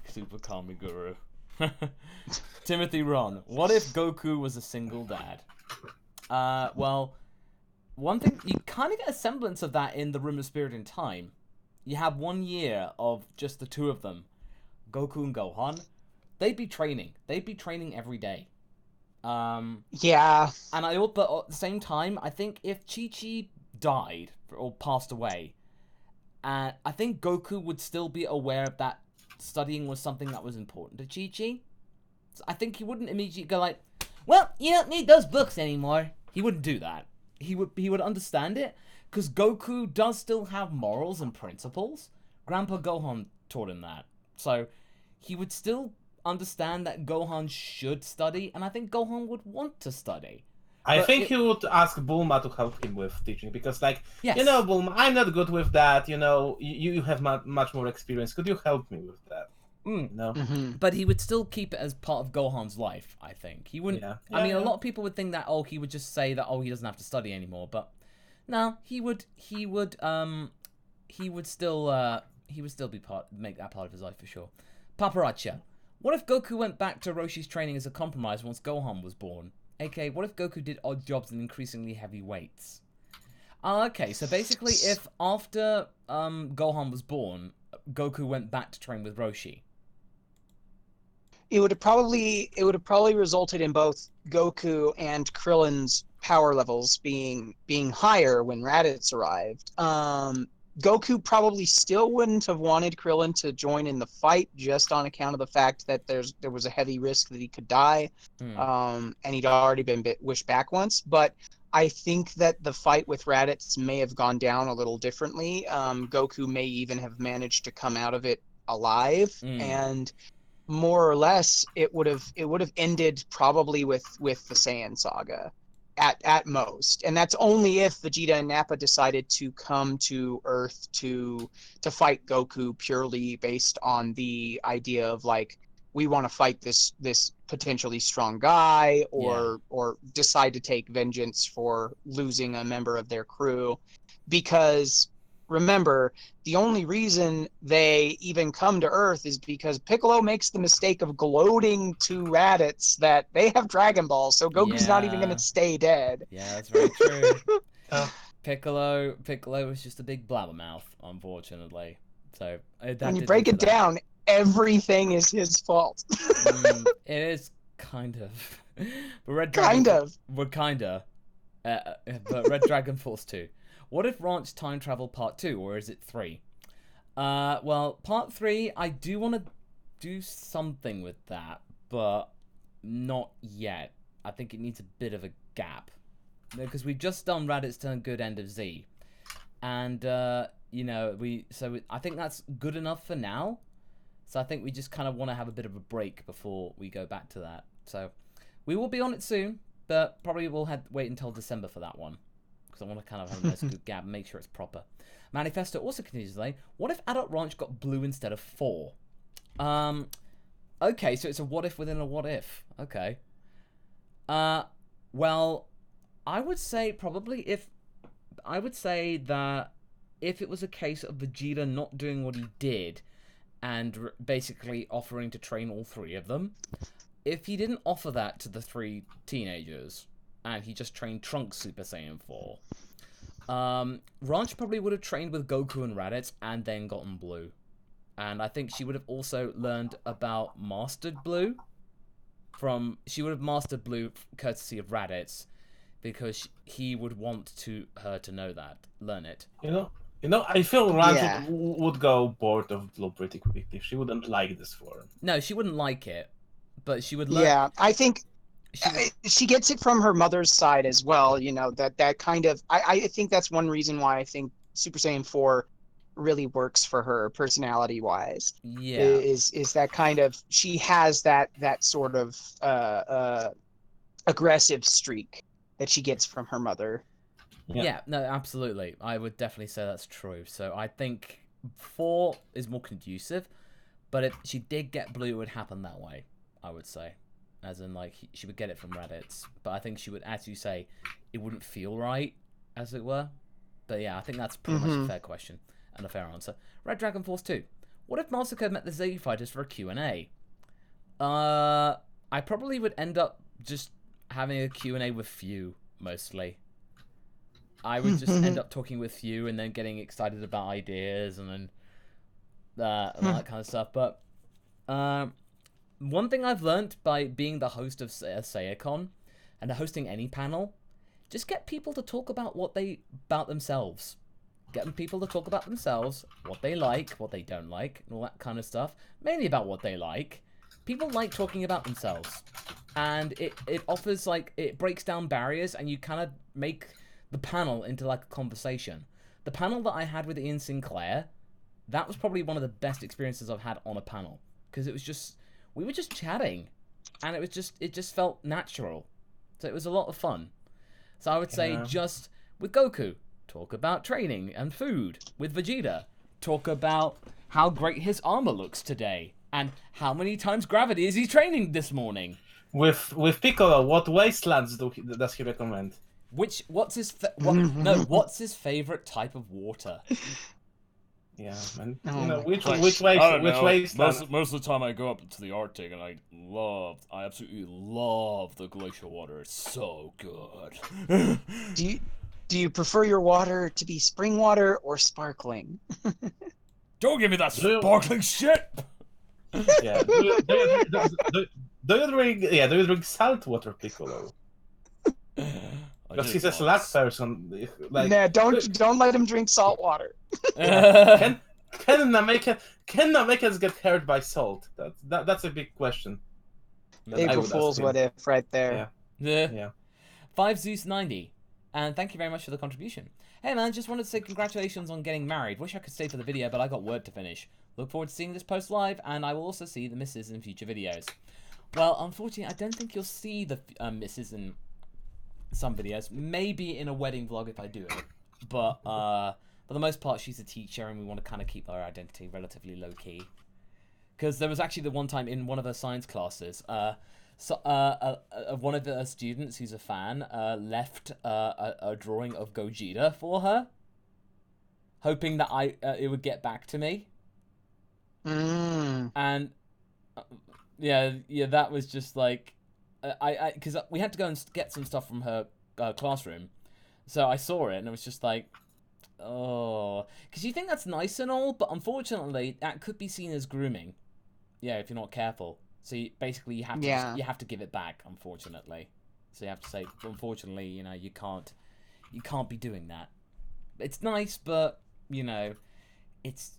super Kami Guru. Timothy Ron, what if Goku was a single dad? Well, one thing, you kind of get a semblance of that in the Room of Spirit in Time. You have 1 year of just the two of them, Goku and Gohan. They'd be training every day. Yeah. And but at the same time, I think if Chi-Chi died or passed away, I think Goku would still be aware of that studying was something that was important to Chi-Chi. So I think he wouldn't immediately go like, well, you don't need those books anymore. He wouldn't do that. He would understand it, because Goku does still have morals and principles. Grandpa Gohan taught him that. So he would still understand that Gohan should study, and I think Gohan would want to study. I think he would ask Bulma to help him with teaching, because, Bulma, I'm not good with that, you have much more experience. Could you help me with that? But he would still keep it as part of Gohan's life, I think. He wouldn't... I mean, a lot of people would think that, he would just say that, he doesn't have to study anymore, but... No, he would still make that part of his life for sure. Paparazzi. What if Goku went back to Roshi's training as a compromise once Gohan was born? AKA, what if Goku did odd jobs and increasingly heavy weights? Okay, so basically if after Gohan was born, Goku went back to train with Roshi. It would have probably resulted in both Goku and Krillin's power levels being higher when Raditz arrived. Goku probably still wouldn't have wanted Krillin to join in the fight just on account of the fact that there was a heavy risk that he could die, and he'd already been wished back once. But I think that the fight with Raditz may have gone down a little differently. Goku may even have managed to come out of it alive, and more or less it would have ended probably with the Saiyan saga at most, and that's only if Vegeta and Nappa decided to come to Earth to fight Goku purely based on the idea of we want to fight this potentially strong guy, or decide to take vengeance for losing a member of their crew. Because remember, the only reason they even come to Earth is because Piccolo makes the mistake of gloating to Raditz that they have Dragon Balls, so Goku's not even going to stay dead. Yeah, that's very true. Piccolo was just a big blabbermouth, unfortunately. So when you break it down, everything is his fault. It is kind of. But Red Dragon Force 2. What if Ranch Time Travel Part 2, or is it 3? Well, Part 3, I do want to do something with that, but not yet. I think it needs a bit of a gap. Because we've just done Raditz Turn Good End of Z. And, I think that's good enough for now. So I think we just kind of want to have a bit of a break before we go back to that. So we will be on it soon, but probably we'll wait until December for that one. Because I want to kind of have a nice good gap and make sure it's proper. Manifesto also continues to say, what if Adult Ranch got blue instead of 4? Okay, so it's a what if within a what if. Okay. Well, I would say that if it was a case of Vegeta not doing what he did and basically offering to train all 3 of them, if he didn't offer that to the 3 teenagers and he just trained Trunks Super Saiyan 4, Ranch probably would have trained with Goku and Raditz and then gotten blue. And I think she would have also learned about Mastered Blue she would have mastered blue courtesy of Raditz, because he would want her to know that, learn it. I feel Ranch would go bored of blue pretty quickly. She wouldn't like this form. No, she wouldn't like it, but she would learn. Yeah, I think she gets it from her mother's side as well. That kind of. I think that's one reason why I think Super Saiyan 4 really works for her personality wise. Yeah, is that kind of, she has that sort of aggressive streak that she gets from her mother. Yeah, no, absolutely. I would definitely say that's true. So I think 4 is more conducive, but if she did get blue, it would happen that way, I would say. As in, like, she would get it from Raditz. But I think she would, as you say, it wouldn't feel right, as it were. But yeah, I think that's pretty much a fair question and a fair answer. Red Dragon Force 2. What if Masako met the Z Fighters for a Q&A? I probably would end up just having a Q&A with Few, mostly. I would just end up talking with Few and then getting excited about ideas and then and all that kind of stuff. But one thing I've learned by being the host of Sayacon and hosting any panel, just get people to talk about about themselves. Getting people to talk about themselves, what they like, what they don't like, and all that kind of stuff. Mainly about what they like. People like talking about themselves. And it offers, like, it breaks down barriers, and you kind of make the panel into, like, a conversation. The panel that I had with Ian Sinclair, that was probably one of the best experiences I've had on a panel. Because it was just, we were just chatting. And it just felt natural. So it was a lot of fun. So I would say just, with Goku, talk about training and food. With Vegeta, talk about how great his armor looks today and how many times gravity is he training this morning. With Piccolo, what wastelands does he recommend? What's his favorite type of water? Yeah, man. Which wasteland? Most of the time I go up to the Arctic and I absolutely love the glacial water. It's so good. Do you prefer your water to be spring water or sparkling? Don't give me that sparkling shit! Yeah. Do you drink salt water, Piccolo? Because he's a slack person. Like, nah, don't let him drink salt water. Can Namekians get hurt by salt? That's a big question. April Fool's what if right there. Yeah. 5 Zeus 90. And thank you very much for the contribution. Hey man, just wanted to say congratulations on getting married. Wish I could stay for the video, but I got work to finish. Look forward to seeing this post live, and I will also see the missus in future videos. Well, unfortunately, I don't think you'll see the missus in some videos. Maybe in a wedding vlog if I do it. But for the most part, she's a teacher, and we want to kind of keep her identity relatively low-key. Because there was actually the one time in one of her science classes, one of the students who's a fan left a drawing of Gogeta for her, hoping that it would get back to me. And yeah, that was just like because we had to go and get some stuff from her classroom, so I saw it and it was just like, oh, because you think that's nice and all, but unfortunately that could be seen as grooming. Yeah, if you're not careful. So basically, you have to give it back. Unfortunately, so you have to say, unfortunately, you can't be doing that. It's nice, but it's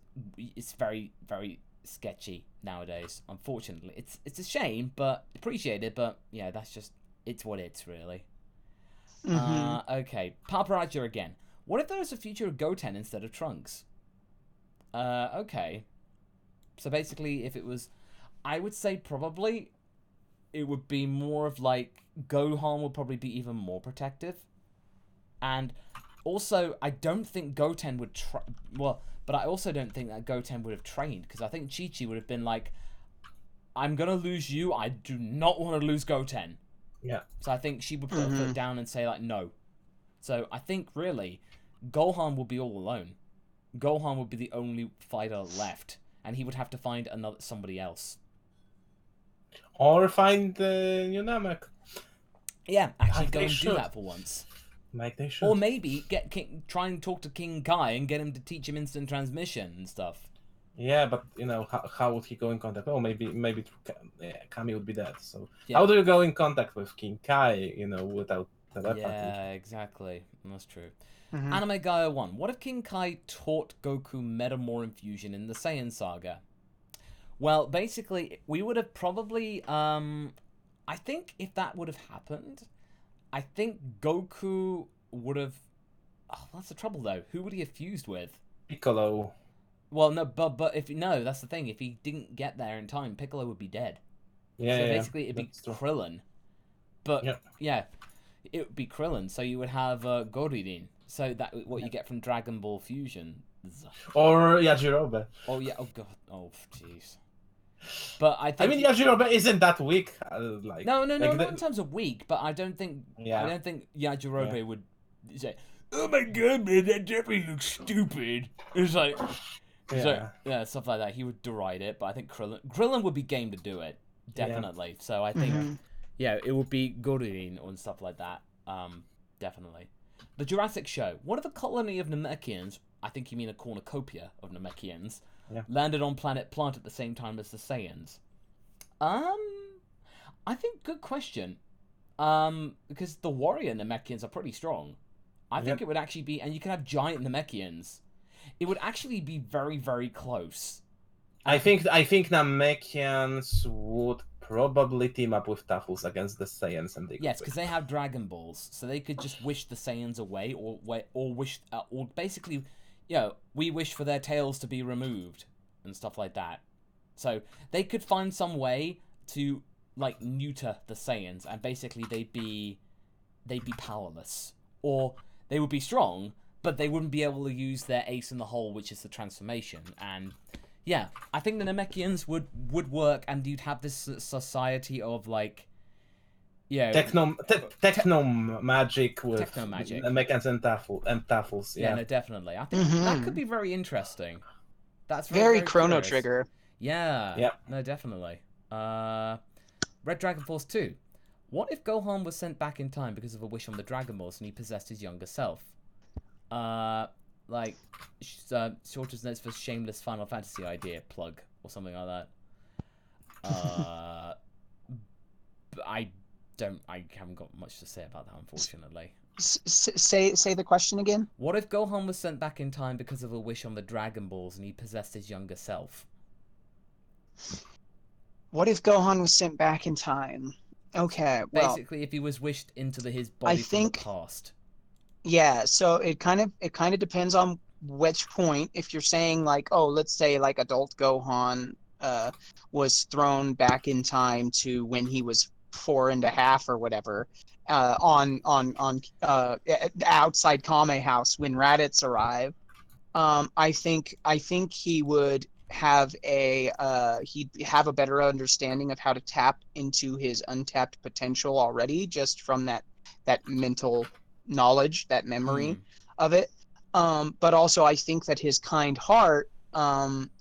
very, very sketchy nowadays. Unfortunately, it's a shame, but appreciated. But yeah, it's what it's really. Okay, Paparaja again. What if there was a future of Goten instead of Trunks? Okay. So basically, if it was, I would say probably it would be more of like Gohan would probably be even more protective, and also I don't think Goten would but I also don't think that Goten would have trained, because I think Chi-Chi would have been like, I'm gonna lose you. I do not want to lose Goten. Yeah. So I think she would put her foot down and say like no. So I think really, Gohan would be all alone. Gohan would be the only fighter left, and he would have to find somebody else. Or find new Namek. Yeah, actually Like go they and should. do that for once. Like they should. Or maybe try and talk to King Kai and get him to teach him instant transmission and stuff. Yeah, but how would he go in contact? Oh, maybe Kami would be dead. So Yeah. how do you go in contact with King Kai? Without telepathy. Yeah, exactly. That's true. Anime Gaia 1. What if King Kai taught Goku Metamore infusion in the Saiyan saga? Well, basically, we would have probably, I think if that would have happened, I think Goku would have, oh, that's the trouble though. Who would he have fused with? Piccolo. Well, no, but that's the thing. If he didn't get there in time, Piccolo would be dead. Yeah. So basically, it'd be That's true. Krillin. But yeah, it would be Krillin. So you would have Goririn. So that what you get from Dragon Ball Fusion. Or Yajirobe. Oh yeah. Oh god. Oh jeez. But I think. I mean, Yajirobe isn't that weak. No, not in terms of weak. But I don't think. Yeah. I don't think Yajirobe would say, "Oh my god, man, that definitely looks stupid." It's like. Yeah, stuff like that. He would deride it, but I think Krillin would be game to do it, definitely. Yeah. So I think, it would be Goririn and stuff like that. Definitely. The Jurassic Show. What if a colony of Namekians, I think you mean a cornucopia of Namekians, landed on planet Plant at the same time as the Saiyans? I think good question. Because the warrior Namekians are pretty strong. I think it would actually be, and you can have giant Namekians. It would actually be very, very close. I think Namekians would probably team up with Tafus against the Saiyans, and yes, because they have Dragon Balls, so they could just wish the Saiyans away, or wish, or basically, we wish for their tails to be removed and stuff like that. So they could find some way to like neuter the Saiyans, and basically they'd be powerless, or they would be strong, but they wouldn't be able to use their ace in the hole, which is the transformation. And yeah, I think the Namekians would work, and you'd have this society of like, techno magic with Namekians and Tafus. Yeah, no, definitely. I think that could be very interesting. That's very Chrono Trigger. Yeah. Yeah. No, definitely. Red Dragon Force 2. What if Gohan was sent back in time because of a wish on the Dragon Balls and he possessed his younger self? Shorter's notes for shameless Final Fantasy idea plug or something like that. I haven't got much to say about that, unfortunately. Say the question again. What if Gohan was sent back in time because of a wish on the Dragon Balls and he possessed his younger self? What if Gohan was sent back in time? Okay, well, basically, if he was wished into his body from the past. Yeah, so it kind of depends on which point. If you're saying like, oh, let's say like adult Gohan was thrown back in time to when he was 4.5 or whatever, on outside Kame House when Raditz arrive, I think he would have he'd have a better understanding of how to tap into his untapped potential already, just from that mental knowledge, that memory of it. But also I think that his kind heart,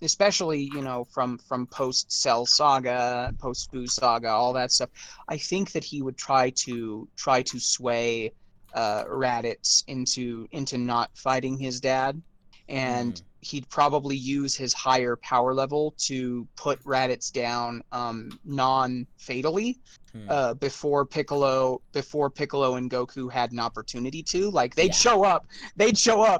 especially from post Cell Saga, post Buu Saga, all that stuff, I think that he would try to sway Raditz into not fighting his dad, and he'd probably use his higher power level to put Raditz down non-fatally before Piccolo and Goku had an opportunity to. Like they'd show up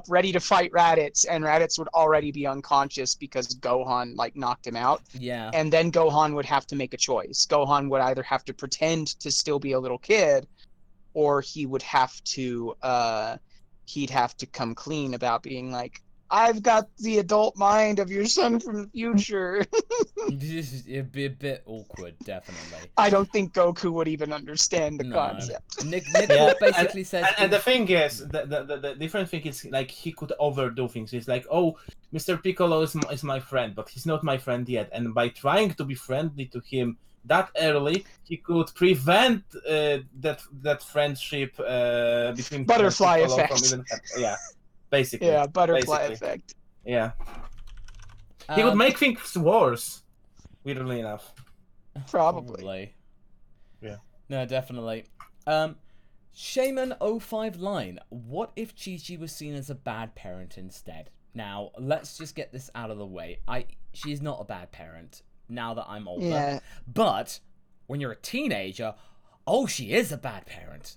ready to fight Raditz, and Raditz would already be unconscious because Gohan like knocked him out. Yeah. And then Gohan would have to make a choice. Gohan would either have to pretend to still be a little kid, or he would have to he'd have to come clean about being like, I've got the adult mind of your son from the future. It'd be a bit awkward, definitely. I don't think Goku would even understand the No. concept. Nick Yeah, Wolf basically says... and the thing is, the different thing is like he could overdo things. It's like, oh, Mr. Piccolo is my friend, but he's not my friend yet. And by trying to be friendly to him that early, he could prevent that friendship between Butterfly Piccolo effect. from even yeah, basically. Yeah, butterfly basically. effect. Yeah, he would make things worse. Weirdly enough. Probably. Yeah. No, definitely. Shaman 05 line. What if Chi-Chi was seen as a bad parent instead? Now, let's just get this out of the way. She's not a bad parent now that I'm older. Yeah. But when you're a teenager, oh, she is a bad parent.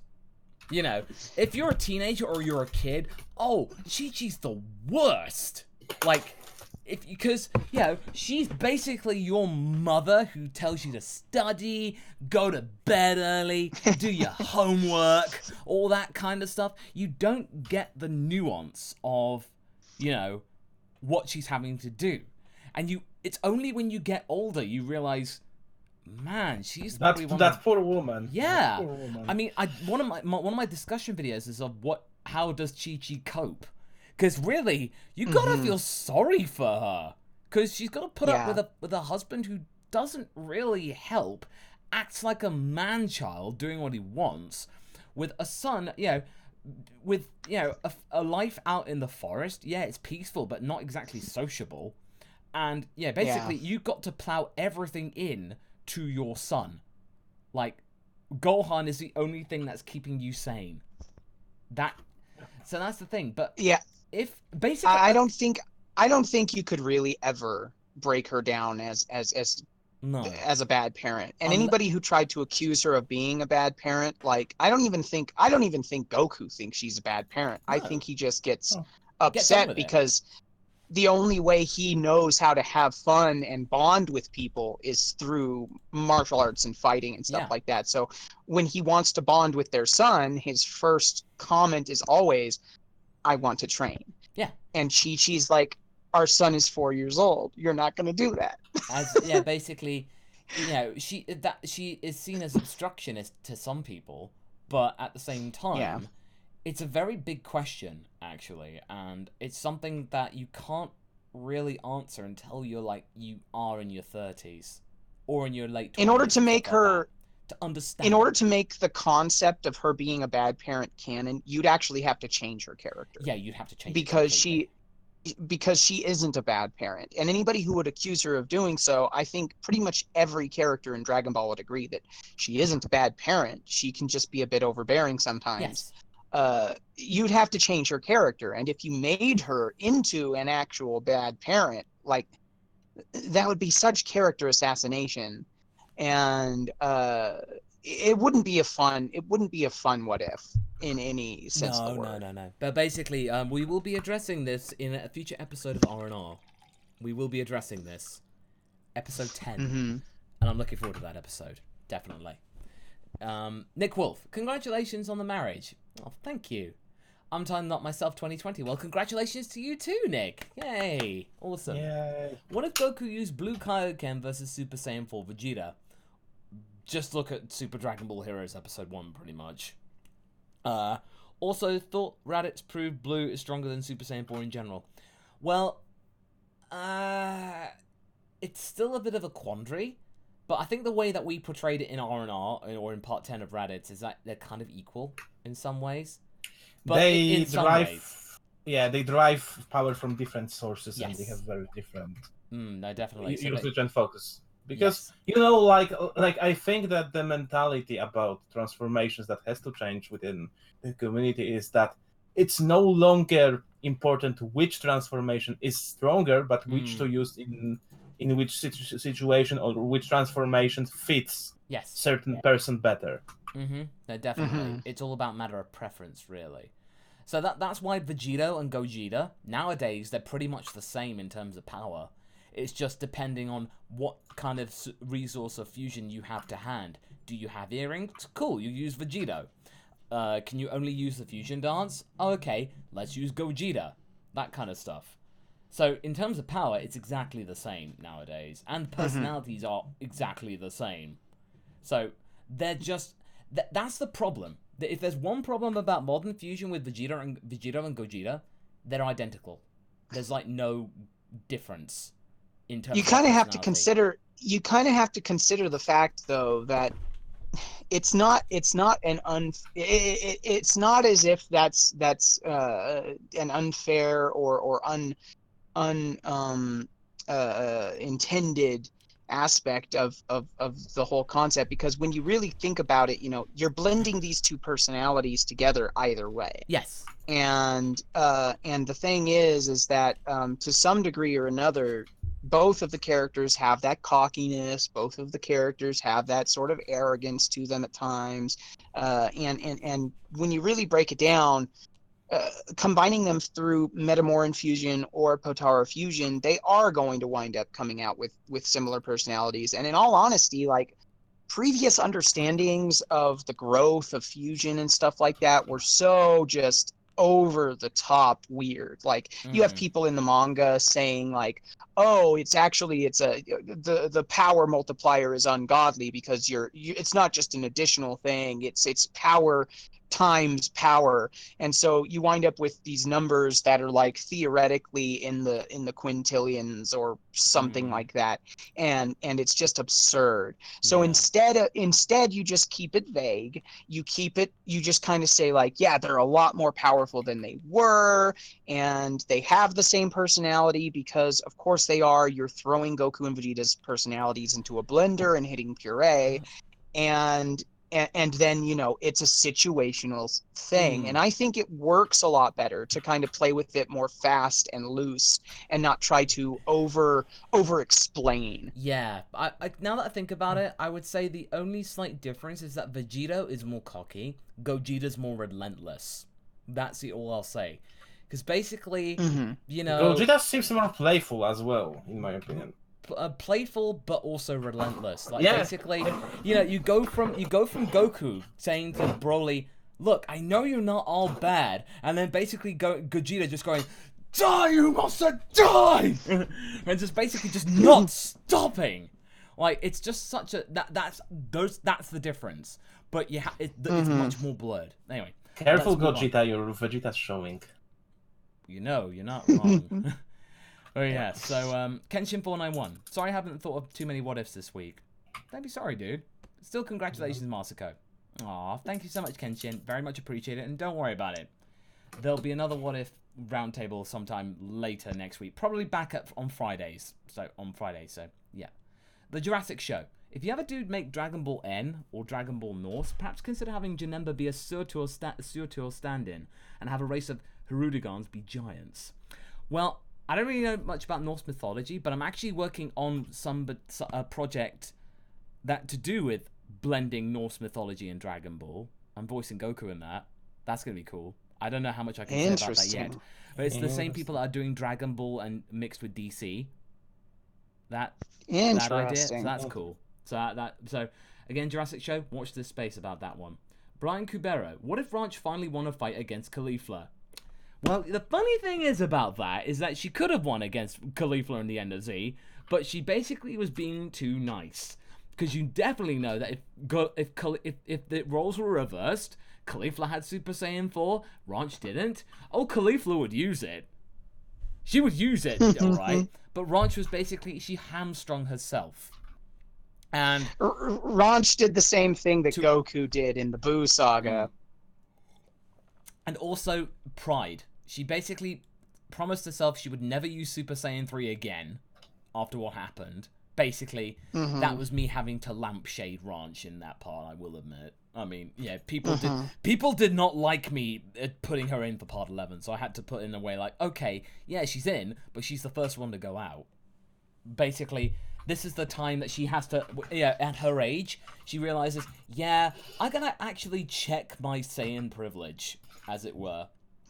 You know, if you're a teenager or you're a kid, oh, Chi-Chi's the worst. Like, because, you know, she's basically your mother who tells you to study, go to bed early, do your homework, all that kind of stuff. You don't get the nuance of, you know, what she's having to do. And it's only when you get older you realize, man, she's probably that poor woman. Yeah. Poor woman. I mean, one of my discussion videos is of how does Chi-Chi cope? Because really, you gotta feel sorry for her. Because she's got to put up with a husband who doesn't really help, acts like a man-child doing what he wants, with a son, you know, with, you know, a life out in the forest. Yeah, it's peaceful, but not exactly sociable. And, yeah, basically, you've got to plow everything in to your son. Like, Gohan is the only thing that's keeping you sane. So that's the thing. But yeah, if basically, I don't think you could really ever break her down as a bad parent. And anybody who tried to accuse her of being a bad parent, like I don't even think Goku thinks she's a bad parent. No. I think he just gets upset because the only way he knows how to have fun and bond with people is through martial arts and fighting and stuff like that. So when he wants to bond with their son, his first comment is always, I want to train. Yeah. And Chi-Chi's like, our son is 4 years old. You're not going to do that. Basically, you know, she is seen as obstructionist to some people, but at the same time, it's a very big question, actually, and it's something that you can't really answer until you are in your 30s or in your late 20s. In order to make her to understand. In order to make the concept of her being a bad parent canon, you'd actually have to change her character. Yeah, you'd have to change because she isn't a bad parent. And anybody who would accuse her of doing so, I think pretty much every character in Dragon Ball would agree that she isn't a bad parent. She can just be a bit overbearing sometimes. Yes. You'd have to change her character. And if you made her into an actual bad parent, like, that would be such character assassination. And it wouldn't be a fun what if in any sense of the word. No. But basically, we will be addressing this in a future episode of R&R. We will be addressing this. Episode 10. And I'm looking forward to that episode. Definitely. Nick Wolf, congratulations on the marriage. Oh, thank you. I'm Time Not Myself 2020. Well, congratulations to you too, Nick. Yay. Awesome. Yay. What if Goku used Blue Kaioken versus Super Saiyan 4 Vegeta? Just look at Super Dragon Ball Heroes Episode 1, pretty much. Also, thought Raditz proved Blue is stronger than Super Saiyan 4 in general. Well, it's still a bit of a quandary, but I think the way that we portrayed it in R&R, or in Part 10 of Raditz, is that they're kind of equal in some ways. But they derive power from different sources, yes. And they have very different no, definitely. usage and focus. Because, you know, like I think that the mentality about transformations that has to change within the community is that it's no longer important which transformation is stronger, but which to use in which situation, or which transformation fits certain person better. No, definitely. It's all about matter of preference, really. So that's why Vegito and Gogeta, nowadays, they're pretty much the same in terms of power. It's just depending on what kind of resource of fusion you have to hand. Do you have earrings? Cool, you use Vegito. Can you only use the fusion dance? Oh, okay, let's use Gogeta. That kind of stuff. So in terms of power, it's exactly the same nowadays, and personalities are exactly the same. So they're just that's the problem. If there's one problem about modern fusion with Vegeta and Gogeta, they're identical. There's like no difference in terms. You kind of have to consider. You kind of have to consider the fact, though, that it's not as if that's an unfair or intended aspect of the whole concept, because when you really think about it, you're blending these two personalities together either way. Yes. And the thing is that to some degree or another, both of the characters have that cockiness. Both of the characters have that sort of arrogance to them at times. And when you really break it down, combining them through Metamoran fusion or Potara fusion, they are going to wind up coming out with similar personalities. And in all honesty, like, previous understandings of the growth of fusion and stuff like that were so just over the top weird. Like, you have people in the manga saying like, oh, the power multiplier is ungodly because it's not just an additional thing, it's power times power, and so you wind up with these numbers that are like theoretically in the quintillions or something like that, and it's just absurd. So instead you just keep it vague. You just kind of say like, yeah, they're a lot more powerful than they were, and they have the same personality because of course they are. You're throwing Goku and Vegeta's personalities into a blender and hitting puree, and then it's a situational thing. And I think it works a lot better to kind of play with it more fast and loose and not try to over explain. Yeah, I now that I think about it, I would say the only slight difference is that Vegeta is more cocky, Gogeta's more relentless. That's all I'll say. Because basically, Gogeta seems more playful as well, in my opinion. Playful but also relentless. Like, basically, you go from Goku saying to Broly, "Look, I know you're not all bad," and then basically Gogeta just going, "Die, you monster, die!" and just basically just not stopping. Like, it's just such a that's the difference. But it's much more blurred. Anyway, careful, Gogeta, your Vegeta's showing. You're not wrong. Oh yeah, so Kenshin 491. Sorry I haven't thought of too many what ifs this week. Don't be sorry, dude. Still congratulations, Masako. Aw, thank you so much, Kenshin. Very much appreciate it, and don't worry about it. There'll be another what if roundtable sometime later next week. Probably back up on Fridays. So yeah. The Jurassic Show. If you ever do make Dragon Ball N or Dragon Ball Norse, perhaps consider having Janemba be a Surtur stand-in and have a race of Hirudigans be giants. Well, I don't really know much about Norse mythology, but I'm actually working on a project that to do with blending Norse mythology and Dragon Ball. I'm voicing Goku in that. That's going to be cool. I don't know how much I can say about that yet. But it's the same people that are doing Dragon Ball and mixed with DC. That idea, so that's cool. So again, Jurassic Show, watch this space about that one. Brian Cubero, what if Ranch finally won a fight against Caulifla? Well, the funny thing is about that is that she could have won against Caulifla in the end of Z, but she basically was being too nice. Because you definitely know that if the roles were reversed, Caulifla had Super Saiyan 4, Ranch didn't. Oh, Caulifla would use it. She would use it, alright. But Ranch was basically, she hamstrung herself. And Ranch did the same thing that Goku did in the Buu saga. And also pride. She basically promised herself she would never use Super Saiyan 3 again after what happened. Basically, that was me having to lampshade Ranch in that part, I will admit. I mean, yeah, people did not like me putting her in for part 11, so I had to put in a way like, okay, yeah, she's in, but she's the first one to go out. Basically, this is the time that she has to, at her age, she realizes, yeah, I'm gonna actually check my Saiyan privilege, as it were.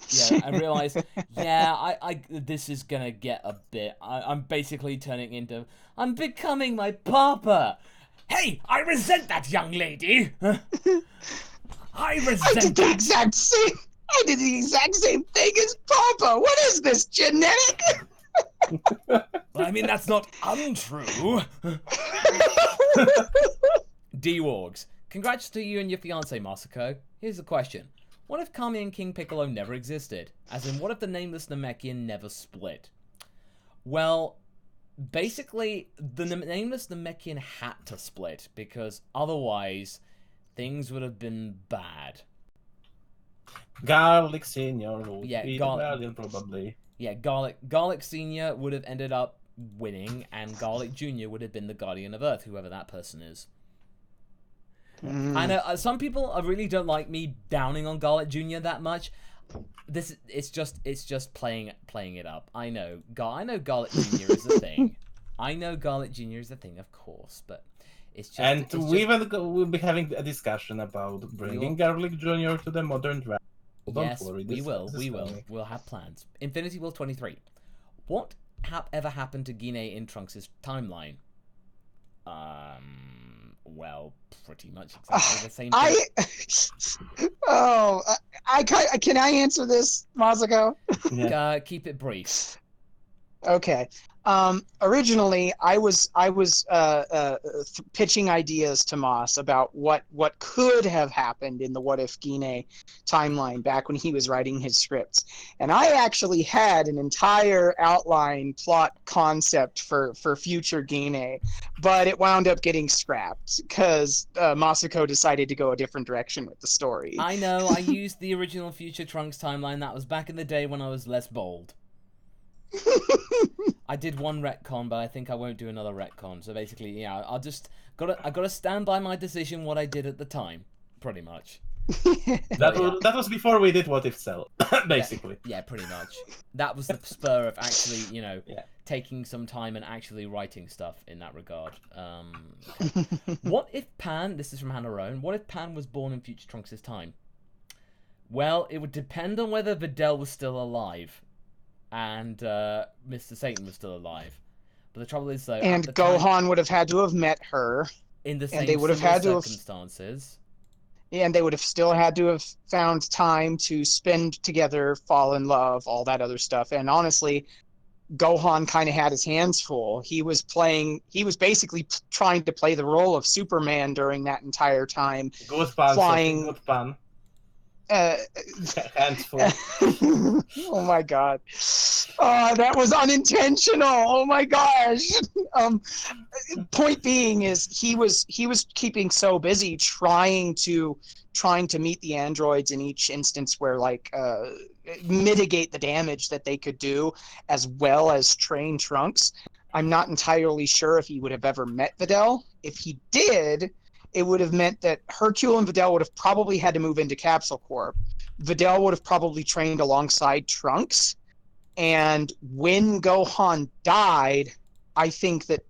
Yeah, I realize, I this is gonna get a bit, I'm basically turning into, I'm becoming my papa. Hey, I resent that, young lady. I did the exact same thing as Papa. What is this, genetic? Well, I mean, that's not untrue. D-Wargs. Congrats to you and your fiancé, Masako. Here's the question. What if Kami and King Piccolo never existed? As in, what if the Nameless Namekian never split? Well, basically, the Nameless Namekian had to split, because otherwise, things would have been bad. Garlic Senior would Yeah, be the Guardian, probably. Yeah, Garlic Senior would have ended up winning, and Garlic Junior would have been the Guardian of Earth, whoever that person is. I know some people really don't like me downing on Garlic Junior that much. It's just playing it up. I know Garlic Junior is a thing. I know Garlic Junior is a thing, of course, but it's just. And we'll be having a discussion about bringing Garlic Junior to the modern draft. Yes, don't worry. we will. We'll have plans. Infinity War 23. What ever happened to Gine in Trunks' timeline? Well, pretty much exactly the same thing. Can I answer this, Masako? Yeah. Keep it brief. Okay. Originally, I was pitching ideas to Moss about what could have happened in the What If Gine timeline back when he was writing his scripts, and I actually had an entire outline plot concept for future Gine, but it wound up getting scrapped because Masako decided to go a different direction with the story. I know. I used the original Future Trunks timeline. That was back in the day when I was less bold. I did one retcon, but I think I won't do another retcon. So basically, yeah, I gotta stand by my decision, what I did at the time, pretty much. That was before we did What If Cell, basically. Yeah, pretty much. That was the spur of actually, taking some time and actually writing stuff in that regard. Okay. What if Pan? This is from Hannah Roan. What if Pan was born in Future Trunks' time? Well, it would depend on whether Videl was still alive. And Mr. Satan was still alive, but the trouble is though, and Gohan would have had to have met her in the same and they would have had circumstances. And they would have still had to have found time to spend together, fall in love, all that other stuff. And honestly, Gohan kind of had his hands full. He was basically trying to play the role of Superman during that entire time. Good fun, flying. Good fun. Hands full. Oh my god. That was unintentional. Oh my gosh. Point being is he was keeping so busy trying to meet the androids in each instance where mitigate the damage that they could do, as well as train Trunks. I'm not entirely sure if he would have ever met Videl. If he did, it would have meant that Hercule and Videl would have probably had to move into Capsule Corp. Videl would have probably trained alongside Trunks. And when Gohan died, I think that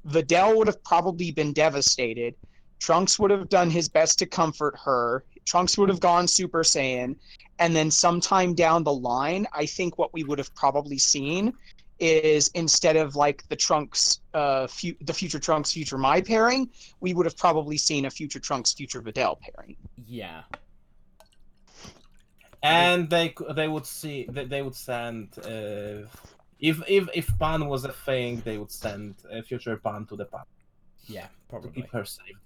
Videl would have probably been devastated. Trunks would have done his best to comfort her. Trunks would have gone Super Saiyan. And then sometime down the line, I think what we would have probably seen is, instead of the Trunks, the Future Trunks, Future Mai pairing, we would have probably seen a Future Trunks, Future Videl pairing. Yeah. And they would send if Pan was a thing, they would send Future Pan to the Pan. Yeah, probably. To keep her safe.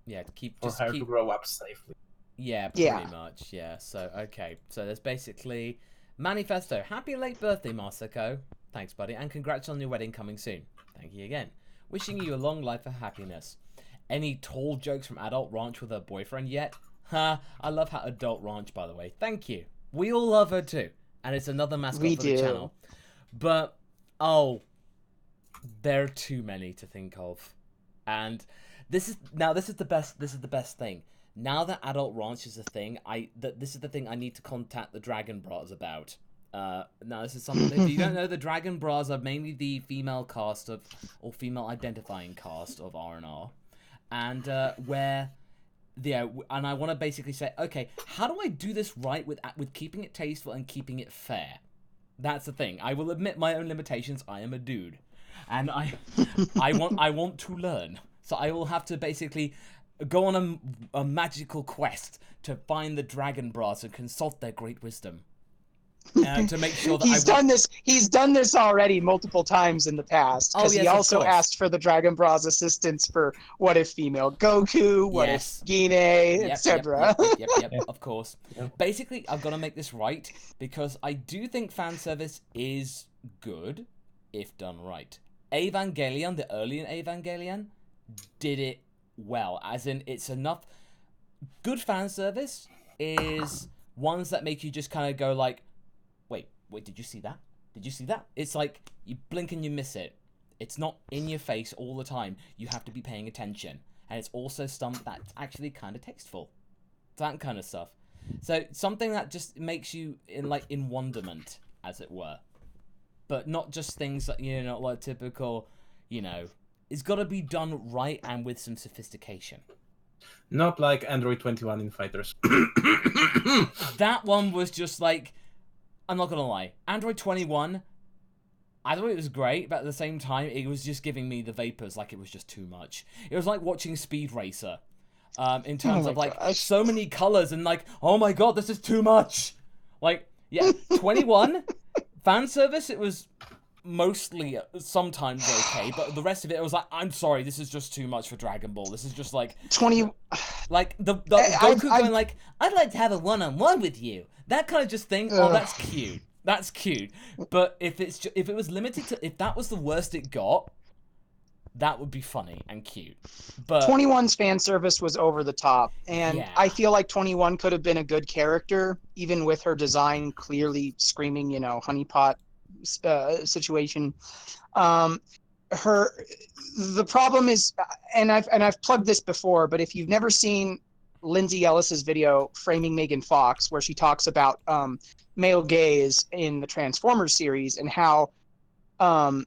Yeah, to keep to grow up safely. Yeah, pretty much. Yeah. So okay, so there's basically manifesto. Happy late birthday, Masako. Thanks, buddy, and congrats on your wedding coming soon. Thank you again. Wishing you a long life of happiness. Any tall jokes from Adult Ranch with her boyfriend yet? Ha! I love how Adult Ranch, by the way. Thank you. We all love her too, and it's another mascot for the channel. But there are too many to think of, and this is the best. This is the best thing. Now that Adult Ranch is a thing, this is the thing I need to contact the Dragon Bras about. Now this is something, if you don't know, the Dragon Bras are mainly the female cast or female identifying cast of R&R, and and I want to basically say, okay, how do I do this right with keeping it tasteful and keeping it fair? That's the thing. I will admit my own limitations. I am a dude, and I want to learn. So I will have to basically go on a magical quest to find the Dragon Bras and consult their great wisdom. to make sure that He's done this already multiple times in the past, because he also asked for the Dragon Bros assistance for what if female Goku, what if Gine, etc. Yep, of course. Yep. Basically, I've got to make this right, because I do think fan service is good if done right. Evangelion, the early Evangelion, did it well, as in it's enough. Good fan service is ones that make you just kind of go like, wait, did you see that? Did you see that? It's like you blink and you miss it. It's not in your face all the time. You have to be paying attention. And it's also stuff that's actually kind of tasteful. That kind of stuff. So something that just makes you in wonderment, as it were. But not just things that, like typical, it's got to be done right and with some sophistication. Not like Android 21 in Fighters. That one was just like, I'm not gonna lie, Android 21, I thought it was great, but at the same time, it was just giving me the vapors, like it was just too much. It was like watching Speed Racer, in terms of like, so many colors, and like, oh my god, this is too much! Like, yeah, 21, fan service, it was mostly sometimes okay, but the rest of it was like, I'm sorry, this is just too much for Dragon Ball. This is just like 20, like the Goku going like, I'd like to have a one-on-one with you. That kind of just thing. Oh, that's cute. That's cute. But if it was limited to, if that was the worst it got, that would be funny and cute. But 21's fan service was over the top, and I feel like 21 could have been a good character, even with her design clearly screaming, honeypot situation. The problem is, and I've plugged this before, but if you've never seen Lindsay Ellis's video Framing Megan Fox, where she talks about male gaze in the Transformers series, and how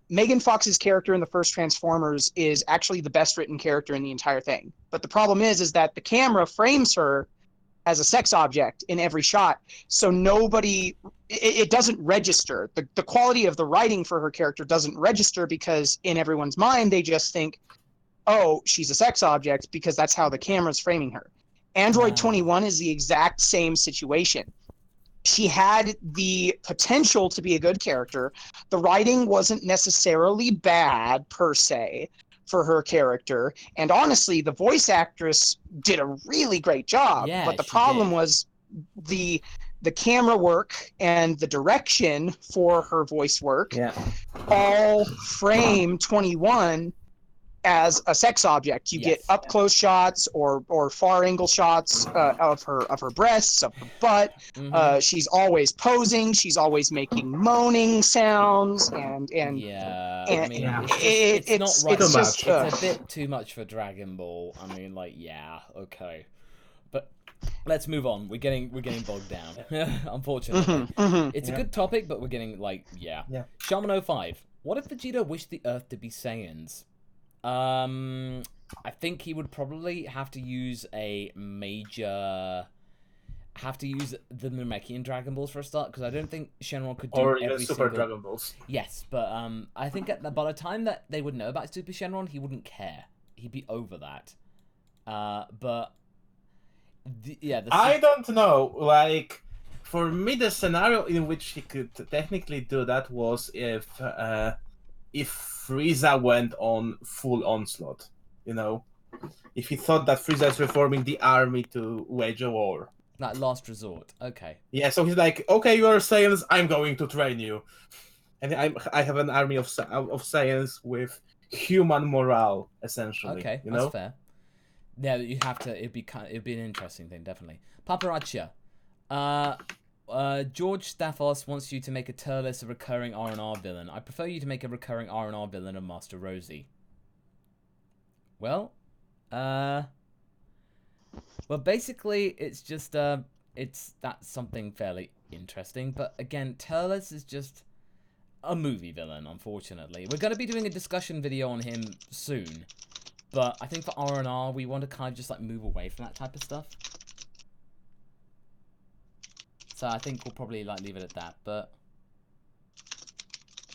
Megan Fox's character in the first Transformers is actually the best written character in the entire thing. But the problem is that the camera frames her as a sex object in every shot, so it doesn't register. The quality of the writing for her character doesn't register, because in everyone's mind they just think, oh, she's a sex object, because that's how the camera's framing her. Android 21 is the exact same situation. She had the potential to be a good character. The writing wasn't necessarily bad per se for her character, and honestly, the voice actress did a really great job. Yeah, but the problem was the camera work and the direction for her voice work all frame 21 as a sex object. You get up close shots or far angle shots of her breasts, of her butt. She's always posing. She's always making moaning sounds, it's not right. It's a bit too much for Dragon Ball. I mean, like, okay, but let's move on. We're getting bogged down, unfortunately. It's a good topic, but we're getting Shaman 05. What if Vegeta wished the Earth to be Saiyans? I think he would probably have to use the Namekian Dragon Balls for a start, because I don't think Shenron could do every Super Dragon Balls. Yes, but I think by the time that they would know about Super Shenron, he wouldn't care. He'd be over that. I don't know. Like, for me, the scenario in which he could technically do that was if Frieza went on full onslaught, if he thought that Frieza is reforming the army to wage a war. Like last resort, okay. Yeah, so he's like, okay, you are Saiyans, I'm going to train you. And I have an army of Saiyans with human morale, essentially. Okay, that's fair. Yeah, you have to, it'd be an interesting thing, definitely. Paparazzi. George Staphos wants you to make a Turles a recurring R&R villain. I prefer you to make a recurring R&R villain of Master Rosie. Well, basically, it's just, that's something fairly interesting. But again, Turles is just a movie villain, unfortunately. We're going to be doing a discussion video on him soon. But I think for R&R, we want to kind of just, like, move away from that type of stuff. So I think we'll probably like leave it at that, but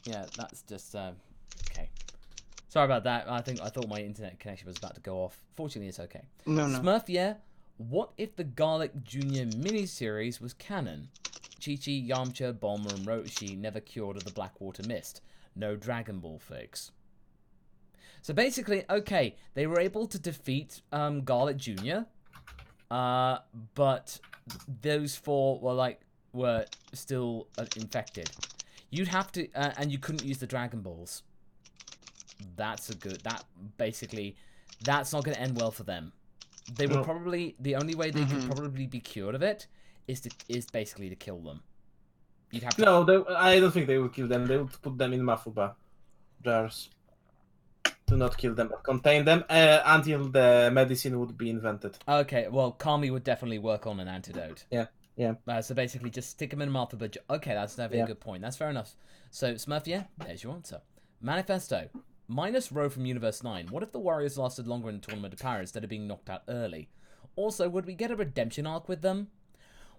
yeah, that's just okay. Sorry about that. I thought my internet connection was about to go off. Fortunately, it's okay. No. Smurf, what if the Garlic Jr. miniseries was canon? Chi-Chi, Yamcha, Bulma, and Roshi never cured of the Blackwater Mist. No Dragon Ball fix. So basically, okay, they were able to defeat Garlic Jr., but those 4 were still infected. You'd have to, and you couldn't use the Dragon Balls. That's not going to end well for them. They would probably, the only way they could probably be cured of it is basically to kill them. You'd have to... No, I don't think they would kill them. They would put them in Mafuba jars. Do not kill them, but contain them until the medicine would be invented. Okay, well, Kami would definitely work on an antidote. Yeah. So basically, just stick them in a Mafuba jar. Okay, that's definitely a good point. That's fair enough. So, Smurf, there's your answer. Manifesto. Minus Row from Universe 9. What if the Warriors lasted longer in the Tournament of Power instead of being knocked out early? Also, would we get a redemption arc with them?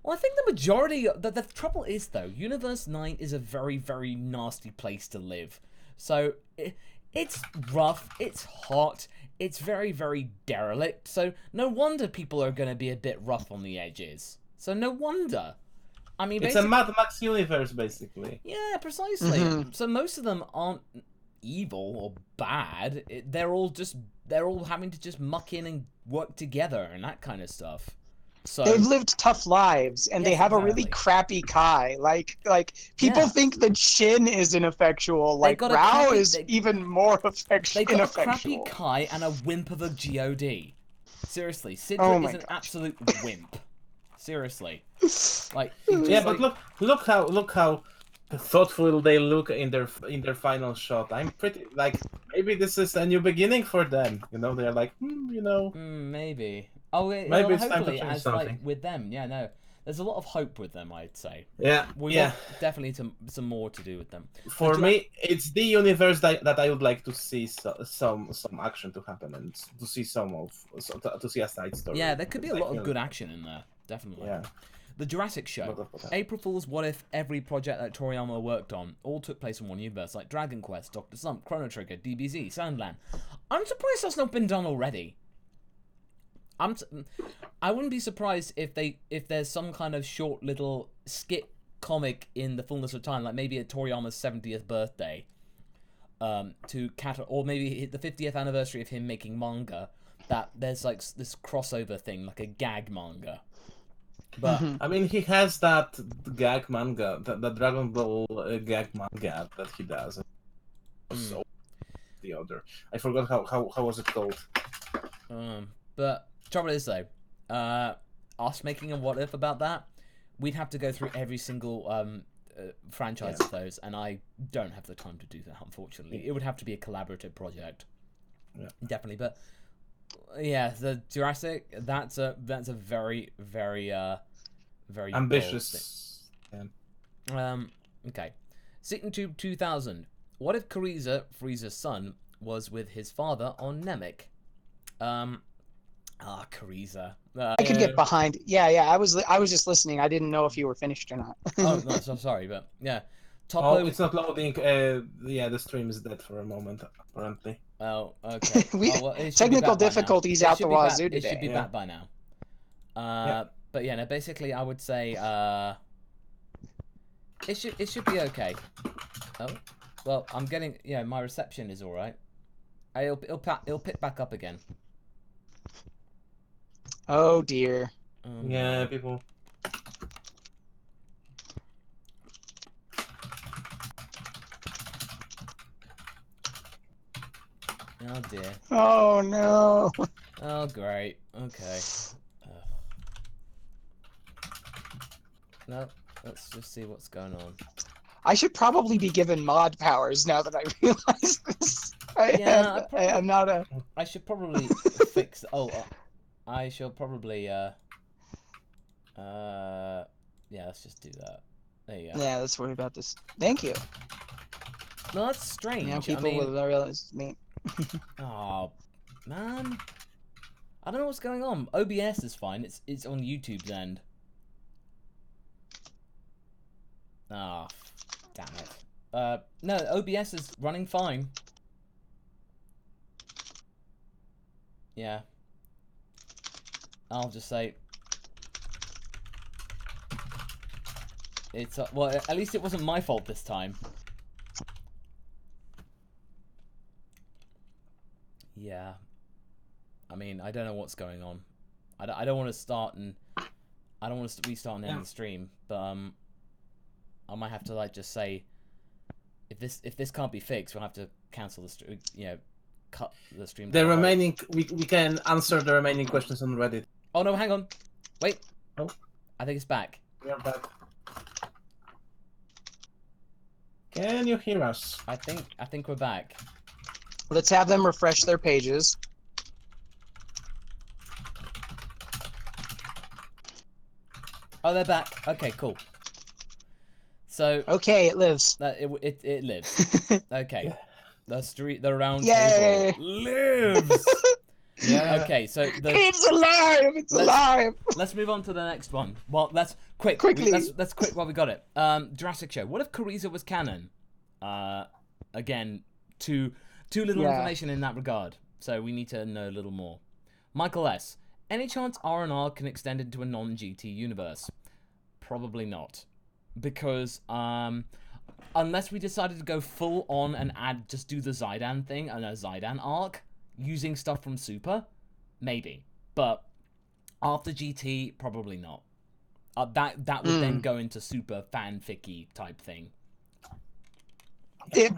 Well, I think the majority... The trouble is, though, Universe 9 is a very, very nasty place to live. So, it's rough, it's hot, it's very, very derelict. So, no wonder people are going to be a bit rough on the edges. So, no wonder. I mean, it's a Mad Max universe, basically. Yeah, precisely. So, most of them aren't evil or bad. They're all having to just muck in and work together and that kind of stuff. So they've lived tough lives, and they have a really crappy Kai. Like people think that Shin is ineffectual. Like Rao is even more ineffectual. They got a crappy Kai and a wimp of a God. Seriously, Sidra is an absolute wimp. Seriously, like but look how thoughtful they look in their final shot. I'm pretty maybe this is a new beginning for them. They're like, maybe. Oh, maybe it's time to hopefully, change something. With them, no. There's a lot of hope with them, I'd say. Yeah, we want definitely some more to do with them. For me, it's the universe that I would like to see some action to happen and to see to see a side story. Yeah, there could be a lot of good action in there, definitely. Yeah. The Jurassic Show. April Fool's What If every project that Toriyama worked on all took place in one universe, like Dragon Quest, Dr. Slump, Chrono Trigger, DBZ, Sandland. I'm surprised that's not been done already. I wouldn't be surprised if there's some kind of short little skit comic in the fullness of time, like maybe at Toriyama's 70th birthday, or maybe the 50th anniversary of him making manga. That there's like this crossover thing, like a gag manga. But I mean, he has that gag manga, the Dragon Ball gag manga that he does. So the other, I forgot how was it called. But trouble is though, us making a what if about that, we'd have to go through every single franchise of those, and I don't have the time to do that, unfortunately. It would have to be a collaborative project. Yeah. Definitely, but yeah, the Jurassic, that's a very, very very ambitious. Okay. SeatonTube 2000. What if Frieza's son, was with his father on Namek? Kariza. I could get behind. Yeah. I was just listening. I didn't know if you were finished or not. Oh no, so sorry, but yeah. It's not loading. The stream is dead for a moment, apparently. Oh, okay. Technical difficulties out the wazoo today. It should be back by now. But yeah, no. Basically, I would say it should be okay. Oh, well, I'm getting my reception is all right. It'll pick back up again. Oh dear. Yeah, people. Oh dear. Oh no. Oh great. Okay. No, let's just see what's going on. I should probably be given mod powers now that I realize this. I'm not a. I should probably fix. I shall probably. Yeah, let's just do that. There you go. Yeah, let's worry about this. Thank you. No, that's strange. Now people will realize me. Oh, man. I don't know what's going on. OBS is fine. It's on YouTube's end. Ah, damn it. No, OBS is running fine. Yeah. I'll just say. It's well, at least it wasn't my fault this time. Yeah. I mean, I don't know what's going on. I don't want to start and I don't want to restart and end the stream, but I might have to like just say if this can't be fixed, we'll have to cancel the stream. You know, cut the stream. The remaining we can answer the remaining questions on Reddit. Oh no, hang on, wait. Oh, I think it's back. we are back. Can you hear us? I think we're back. Let's have them refresh their pages. Oh, they're back. Okay, cool. So okay, it lives. It lives. Okay, the round Yay! table lives. Yeah. Okay, so It's alive! It's alive! Let's move on to the next one. Well, let's Quickly. Let's quick while we got it. Jurassic Show. What if Carissa was canon? Again, too little information in that regard. So we need to know a little more. Michael S. Any chance R&R can extend into a non-GT universe? Probably not, because unless we decided to go full on and do the Zidane thing and a Zidane arc using stuff from Super, maybe. But after GT, probably not. That would then go into Super fanficky type thing.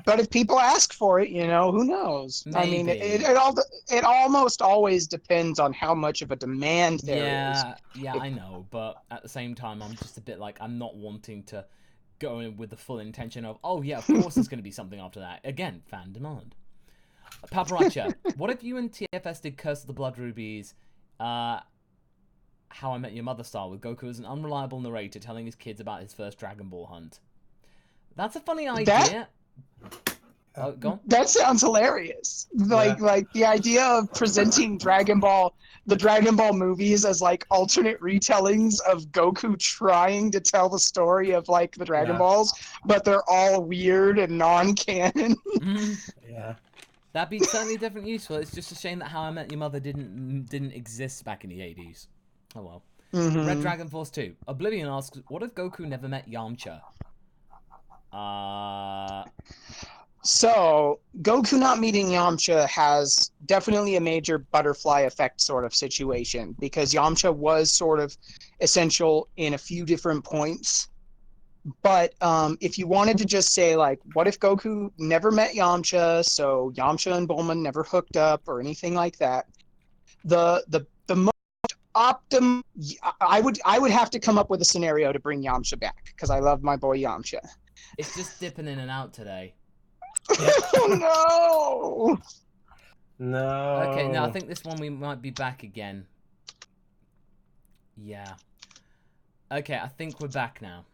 But if people ask for it, you know, who knows? Maybe. I mean, it almost always depends on how much of a demand there is. Yeah, I know, but at the same time, I'm just a bit like, I'm not wanting to go in with the full intention of, oh yeah, of course there's going to be something after that. Again, fan demand. Paparacha, what if you and TFS did Curse of the Blood Rubies, How I Met Your Mother style, with Goku as an unreliable narrator telling his kids about his first Dragon Ball hunt? That's a funny idea. Oh, go on. That sounds hilarious. Like the idea of presenting the Dragon Ball movies as like alternate retellings of Goku trying to tell the story of like the Dragon Balls, but they're all weird and non-canon. Yeah. That'd be certainly definitely useful. It's just a shame that How I Met Your Mother didn't exist back in the 80s. Oh well. Red Dragon Force 2. Oblivion asks, what if Goku never met Yamcha? So, Goku not meeting Yamcha has definitely a major butterfly effect sort of situation, because Yamcha was sort of essential in a few different points. But if you wanted to just say, like, what if Goku never met Yamcha, so Yamcha and Bulma never hooked up or anything like that, the most optimum, I would have to come up with a scenario to bring Yamcha back, because I love my boy Yamcha. It's just dipping in and out today. Oh, No. Okay, now I think this one we might be back again. Yeah. Okay, I think we're back now.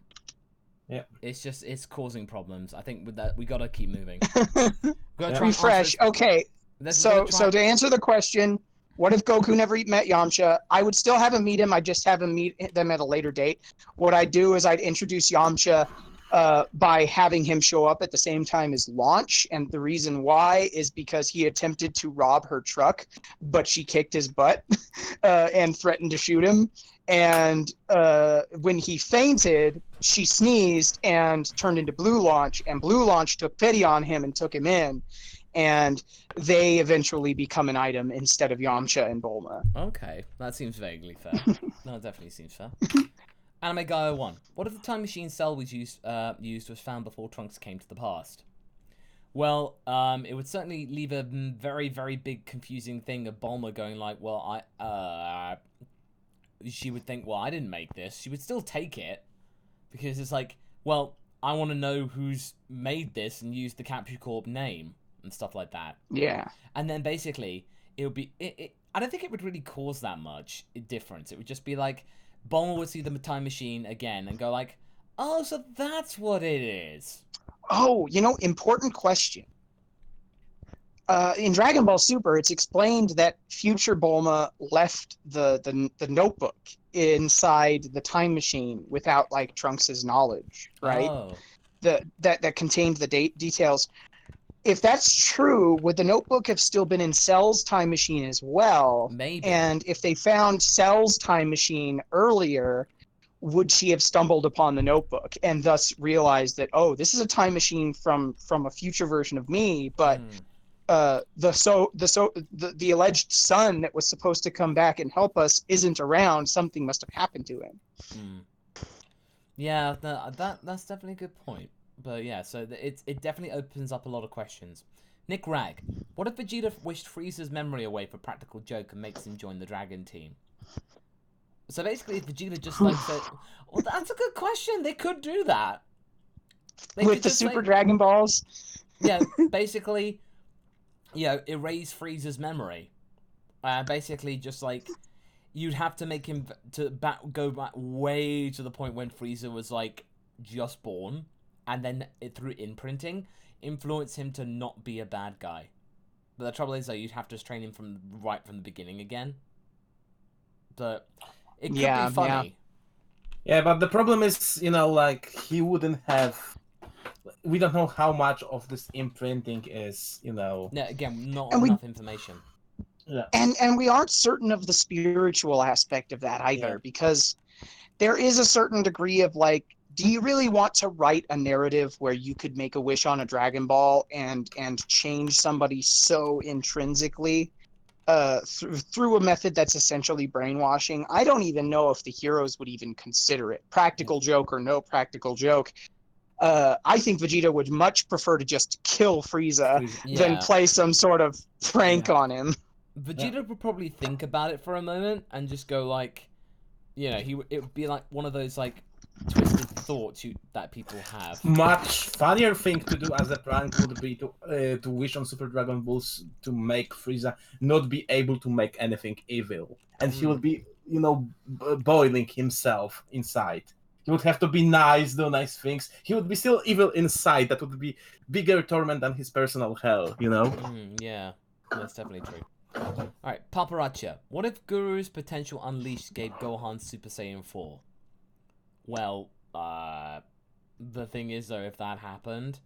Yeah. It's causing problems. I think with that we gotta keep moving. Refresh. Okay. So to answer the question, what if Goku never met Yamcha? I would still have him meet him. I just have him meet them at a later date. What I'd do is I'd introduce Yamcha by having him show up at the same time as Launch, and the reason why is because he attempted to rob her truck, but she kicked his butt and threatened to shoot him. And when he fainted, she sneezed and turned into Blue Launch, and Blue Launch took pity on him and took him in, and they eventually become an item instead of Yamcha and Bulma. Okay, that seems vaguely fair. No, it definitely seems fair. Anime Guy 01. What if the time machine Cell was used was found before Trunks came to the past? Well, it would certainly leave a very, very big confusing thing of Bulma going like, well, she would think, well, I didn't make this. She would still take it, because it's like, well, I want to know who's made this and used the Capture Corp name and stuff like that. Yeah. And then basically, it would be, I don't think it would really cause that much difference. It would just be like, Bulma would see the time machine again and go like, oh, so that's what it is. Oh, important question. In Dragon Ball Super, it's explained that future Bulma left the notebook inside the time machine without like Trunks' knowledge, right? Oh. That contained the details. If that's true, would the notebook have still been in Cell's time machine as well? Maybe. And if they found Cell's time machine earlier, would she have stumbled upon the notebook and thus realized that, oh, this is a time machine from a future version of me, but the alleged son that was supposed to come back and help us isn't around. Something must have happened to him. Yeah, that's definitely a good point. But yeah, so it definitely opens up a lot of questions. Nick Rag, what if Vegeta wished Frieza's memory away for practical joke and makes him join the Dragon team? So basically, if Vegeta just like said, well, that's a good question. They could do that. With the Super Dragon Balls? Yeah, basically, erase Frieza's memory. Basically, just like, you'd have to make him go back way to the point when Frieza was like just born, and then through imprinting, influence him to not be a bad guy. But the trouble is that you'd have to train him from the beginning again. But it could be funny. Yeah, but the problem is, like, he wouldn't have. We don't know how much of this imprinting is, Yeah, again, not enough information. Yeah. And we aren't certain of the spiritual aspect of that either, because there is a certain degree of like, do you really want to write a narrative where you could make a wish on a Dragon Ball and change somebody so intrinsically through a method that's essentially brainwashing? I don't even know if the heroes would even consider it. Practical joke or no practical joke. I think Vegeta would much prefer to just kill Frieza than play some sort of prank on him. Vegeta would probably think about it for a moment and just go like, it would be like one of those like twisted thoughts that people have. Much funnier thing to do as a prank would be to wish on Super Dragon Balls to make Frieza not be able to make anything evil, and he would be, boiling himself inside. He would have to be nice, do nice things. He would be still evil inside. That would be bigger torment than his personal hell, Yeah, that's definitely true. Alright, Paparacha. What if Guru's potential unleashed gave Gohan Super Saiyan 4? Well, the thing is, though, if that happened,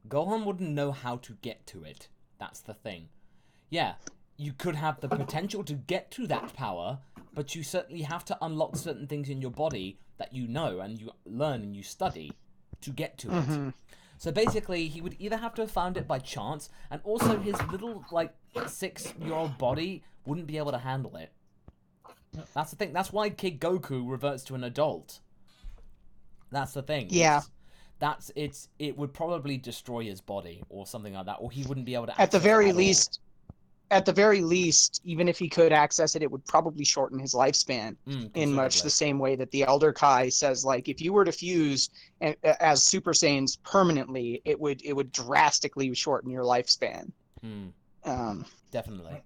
Gohan wouldn't know how to get to it. That's the thing. Yeah, you could have the potential to get to that power, but you certainly have to unlock certain things in your body that you know and you learn and you study to get to it. So basically, he would either have to have found it by chance, and also his little, like, 6-year-old body wouldn't be able to handle it. That's the thing. That's why Kid Goku reverts to an adult. That's the thing. Yeah. It would probably destroy his body or something like that, or he wouldn't be able to access it at the very least, even if he could access it, it would probably shorten his lifespan in much the same way that the Elder Kai says, like, if you were to fuse as Super Saiyans permanently, it would drastically shorten your lifespan. Definitely.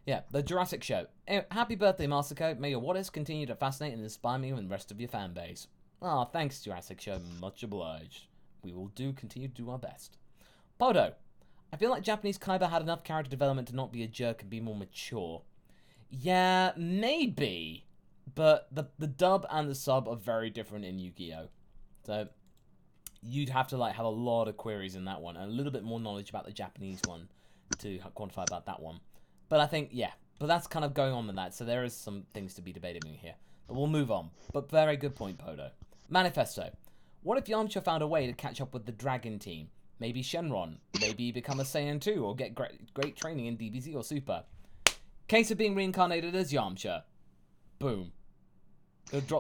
Yeah, the Jurassic Show. Happy birthday, Masako. May your what-ifs continue to fascinate and inspire me and the rest of your fan base. Ah, thanks, Jurassic Show. Much obliged. We will continue to do our best. Podo. I feel like Japanese Kaiba had enough character development to not be a jerk and be more mature. Yeah, maybe. But the dub and the sub are very different in Yu-Gi-Oh! So you'd have to like have a lot of queries in that one and a little bit more knowledge about the Japanese one to quantify about that one. But I think, but that's kind of going on with that. So there is some things to be debated in here. But we'll move on. But very good point, Podo. Manifesto. What if Yamcha found a way to catch up with the Dragon team? Maybe Shenron. Maybe become a Saiyan 2 or get great training in DBZ or Super. Case of being reincarnated as Yamcha. Boom.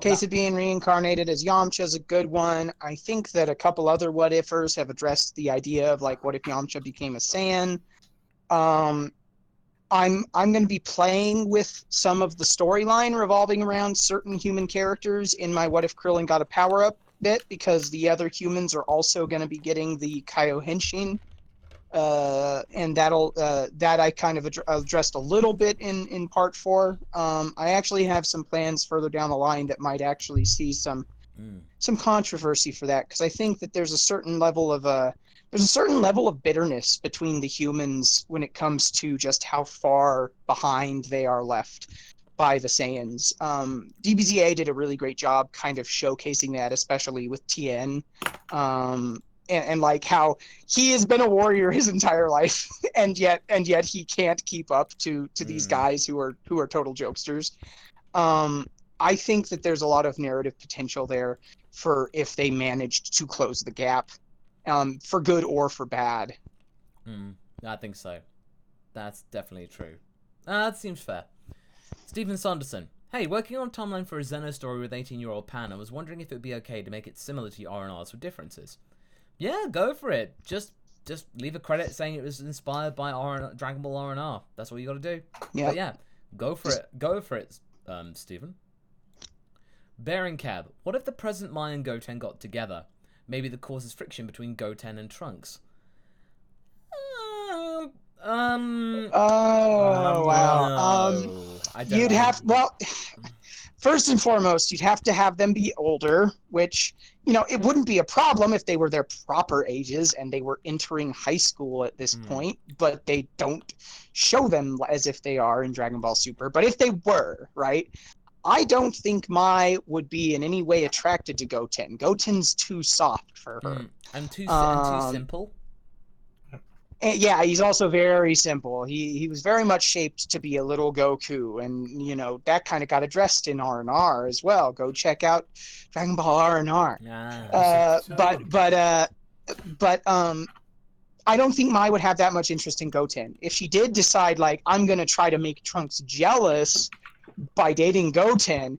Case of being reincarnated as Yamcha is a good one. I think that a couple other what-ifers have addressed the idea of, like, what if Yamcha became a Saiyan? I'm going to be playing with some of the storyline revolving around certain human characters in my What If Krillin Got a Power-Up bit, because the other humans are also going to be getting the Kaioshin, and that I kind of addressed a little bit in part 4. I actually have some plans further down the line that might actually see some controversy for that, because I think that there's a certain level of bitterness between the humans when it comes to just how far behind they are left by the Saiyans. DBZA did a really great job kind of showcasing that, especially with Tien, and like how he has been a warrior his entire life, and yet he can't keep up to these guys who are total jokesters. I think that there's a lot of narrative potential there for if they managed to close the gap, for good or for bad. I think so. That's definitely true. That seems fair. Stephen Sanderson. Hey, working on a timeline for a Xeno story with 18-year-old Pan, I was wondering if it would be okay to make it similar to R&Rs with differences. Yeah, go for it. Just leave a credit saying it was inspired by Dragon Ball R&R. That's all you got to do. Yeah. But yeah, go for it. Go for it, Stephen. Bearing Cab. What if the present Mai and Goten got together? Maybe that causes friction between Goten and Trunks. Oh wow. No, I don't You'd know. have first and foremost, you'd have to have them be older, which, it wouldn't be a problem if they were their proper ages and they were entering high school at this point, but they don't show them as if they are in Dragon Ball Super. But if they were, right, I don't think Mai would be in any way attracted to Goten. Goten's too soft for her. And too simple. And yeah, he's also very simple. He was very much shaped to be a little Goku, and that kind of got addressed in R&R as well. Go check out Dragon Ball R&R. But I don't think Mai would have that much interest in Goten. If she did decide, like, I'm gonna try to make Trunks jealous by dating Goten,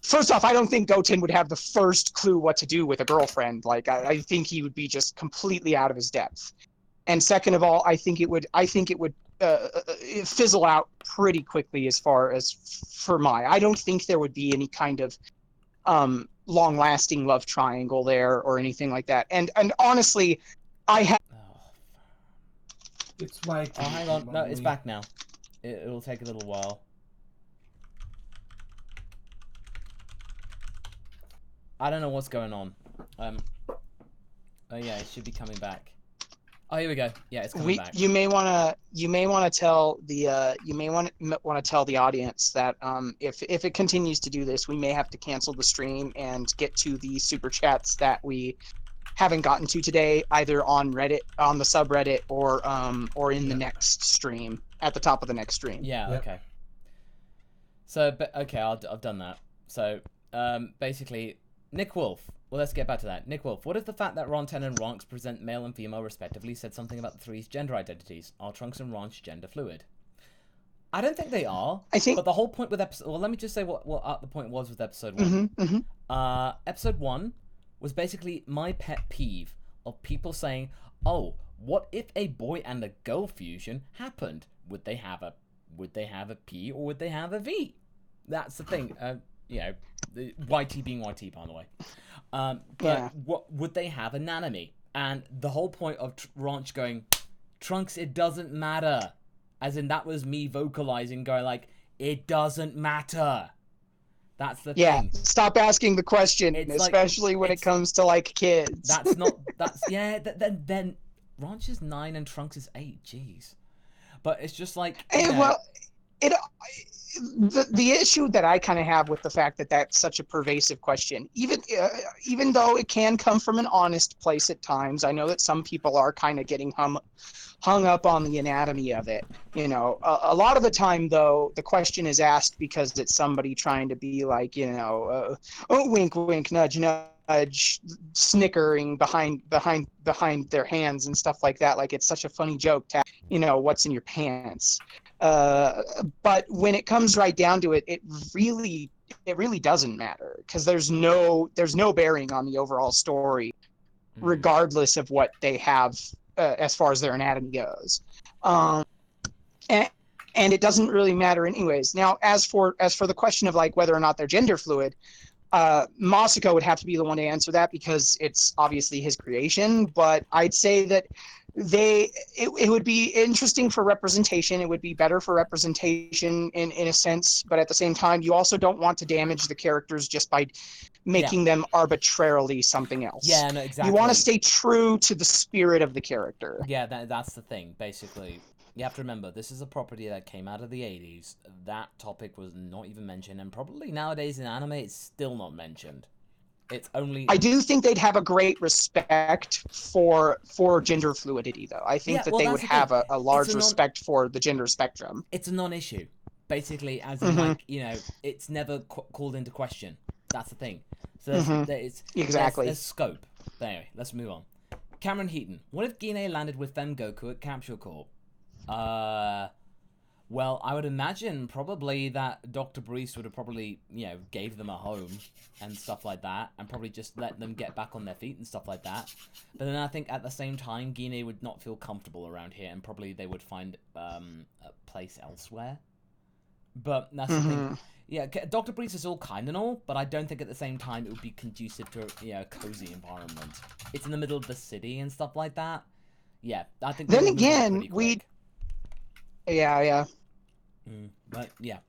first off, I don't think Goten would have the first clue what to do with a girlfriend. Like, I think he would be just completely out of his depth. And second of all, I think it would fizzle out pretty quickly as far as for Mai. I don't think there would be any kind of long-lasting love triangle there or anything like that. And honestly, I have. It's white. Oh, hang on. No, it's back now. It'll take a little while. I don't know what's going on. Oh yeah, it should be coming back. Oh, here we go. Yeah, it's coming back. You may want to tell the audience that if it continues to do this, we may have to cancel the stream and get to the super chats that we haven't gotten to today, either on Reddit, on the subreddit, or in the next stream, at the top of the next stream. Yeah. Okay. So, okay, I've done that. So, basically, Nick Wolf. Well, let's get back to that. Nick Wolf, what if the fact that Ron 10 and Ronks present male and female respectively said something about the three's gender identities? Are Trunks and Ronks gender fluid? I don't think they are. I think... But the whole point with episode... Well, let me just say what the point was with episode 1. Episode 1 was basically my pet peeve of people saying, oh, what if a boy and a girl fusion happened? Would they have a P or would they have a V? That's the thing. The YT being YT, by the way. What would they have a Nanami? And the whole point of Ranch going, Trunks, it doesn't matter. As in, that was me vocalizing, going like, it doesn't matter. That's the thing. Yeah, stop asking the question, especially when it comes to, like, kids. Then Ranch is 9 and Trunks is 8, jeez. But it's just like... The issue that I kind of have with the fact that that's such a pervasive question, even though it can come from an honest place at times, I know that some people are kind of getting hung up on the anatomy of it. A lot of the time, though, the question is asked because it's somebody trying to be like, oh, wink, wink, nudge, nudge, snickering behind their hands and stuff like that. Like, it's such a funny joke to, what's in your pants. But when it comes right down to it, it really doesn't matter, because there's no bearing on the overall story, regardless of what they have as far as their anatomy goes. And it doesn't really matter anyways. Now, as for the question of, like, whether or not they're gender fluid, Masako would have to be the one to answer that, because it's obviously his creation. But I'd say that it would be interesting for representation. It would be better for representation in a sense, but at the same time, you also don't want to damage the characters just by making them arbitrarily something else. Yeah, no, exactly. You want to stay true to the spirit of the character. Yeah, that's the thing, basically. You have to remember, this is a property that came out of the 80s. That topic was not even mentioned, and probably nowadays in anime, it's still not mentioned. It's only... I do think they'd have a great respect for gender fluidity, though. I think that they would have a large respect for the gender spectrum. It's a non-issue, Basically, as in, like, you know, it's never called into question. That's the thing. So Exactly. there's scope. But anyway, let's move on. Cameron Heaton. What if Guinea landed with Fem Goku at Capsule Corp? Well, I would imagine probably that Dr. Brees would have probably, you know, gave them a home and stuff like that, and probably just let them get back on their feet and stuff like that. But then I think at the same time, Guinea would not feel comfortable around here, and probably they would find a place elsewhere. But that's the thing. Yeah, Dr. Brees is all kind and all, but I don't think at the same time it would be conducive to a cozy environment. It's in the middle of the city and stuff like that. Yeah, I think. Then again, Yeah. But yeah,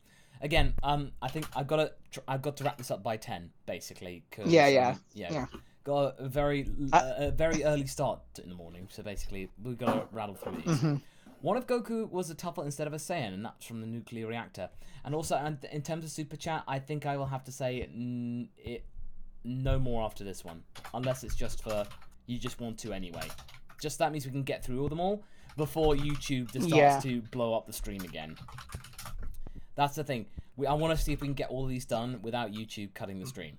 again, I think I've got to wrap this up by 10 basically. Cause, Yeah. Got a very early start in the morning, so basically we've got to rattle through these. One of Goku was a Tuffle instead of a Saiyan, and that's from the nuclear reactor. And also, in terms of Super Chat, I think I will have to say no more after this one. Unless it's just for, you just want to anyway. Just that means we can get through them all before YouTube starts to blow up the stream again. That's the thing. I want to see if we can get all of these done without YouTube cutting the stream.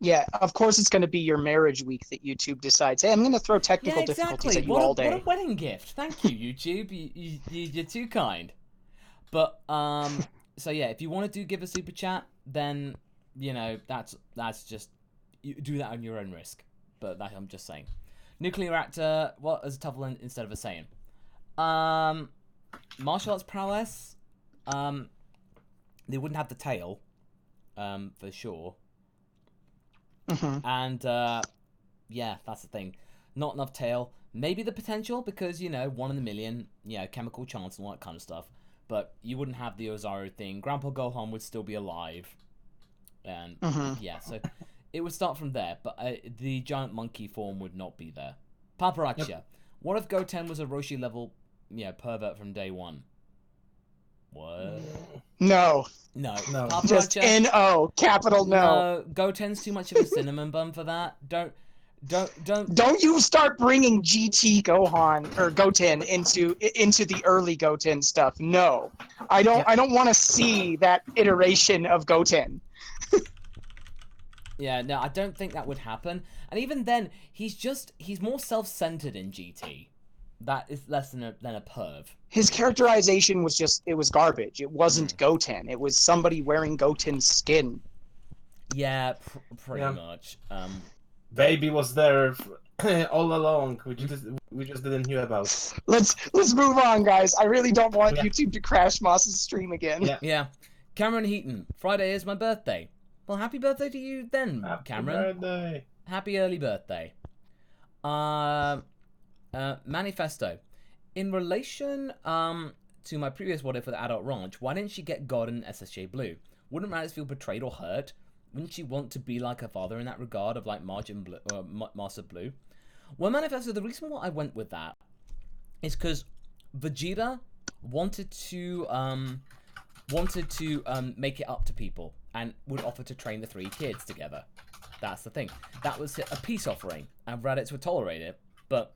Yeah, of course it's going to be your marriage week that YouTube decides, hey, I'm going to throw technical difficulties at you all day. What a wedding gift. Thank you, YouTube. You're too kind. But, so yeah, if you want to give a super chat, then, you know, that's just, you do that on your own risk. But I'm just saying. Nuclear reactor, what is a Tuffle instead of a Saiyan? Martial arts prowess, they wouldn't have the tail, for sure. And, yeah, that's the thing. Not enough tail. Maybe the potential, because, you know, 1 in a million, chemical chance and all that kind of stuff. But you wouldn't have the Ozaru thing. Grandpa Gohan would still be alive. And, yeah, so it would start from there. But the giant monkey form would not be there. Paparazzi. Yep. What if Goten was a Roshi level, pervert from day one? What? No. Just N-O, capital no. Goten's too much of a cinnamon bun for that. Don't you start bringing GT Gohan or Goten into the early Goten stuff. No. I don't want to see that iteration of Goten. Yeah, no, I don't think that would happen. And even then, he's more self-centered in GT. That is less than a perv. His characterization was it was garbage. It wasn't Goten. It was somebody wearing Goten's skin. Yeah, pretty much. Baby was there all along. We just didn't hear about. Let's move on, guys. I really don't want YouTube to crash Moss's stream again. Yeah. Cameron Heaton. Friday is my birthday. Well, happy birthday to you then, Cameron. Happy birthday. Happy early birthday. Manifesto. In relation to my previous what if with Adult Ranch, why didn't she get God in SSJ Blue? Wouldn't Raditz feel betrayed or hurt? Wouldn't she want to be like her father in that regard of like Master Blue? Well, Manifesto, the reason why I went with that is because Vegeta wanted to make it up to people and would offer to train the 3 kids together. That's the thing. That was a peace offering, and Raditz would tolerate it, but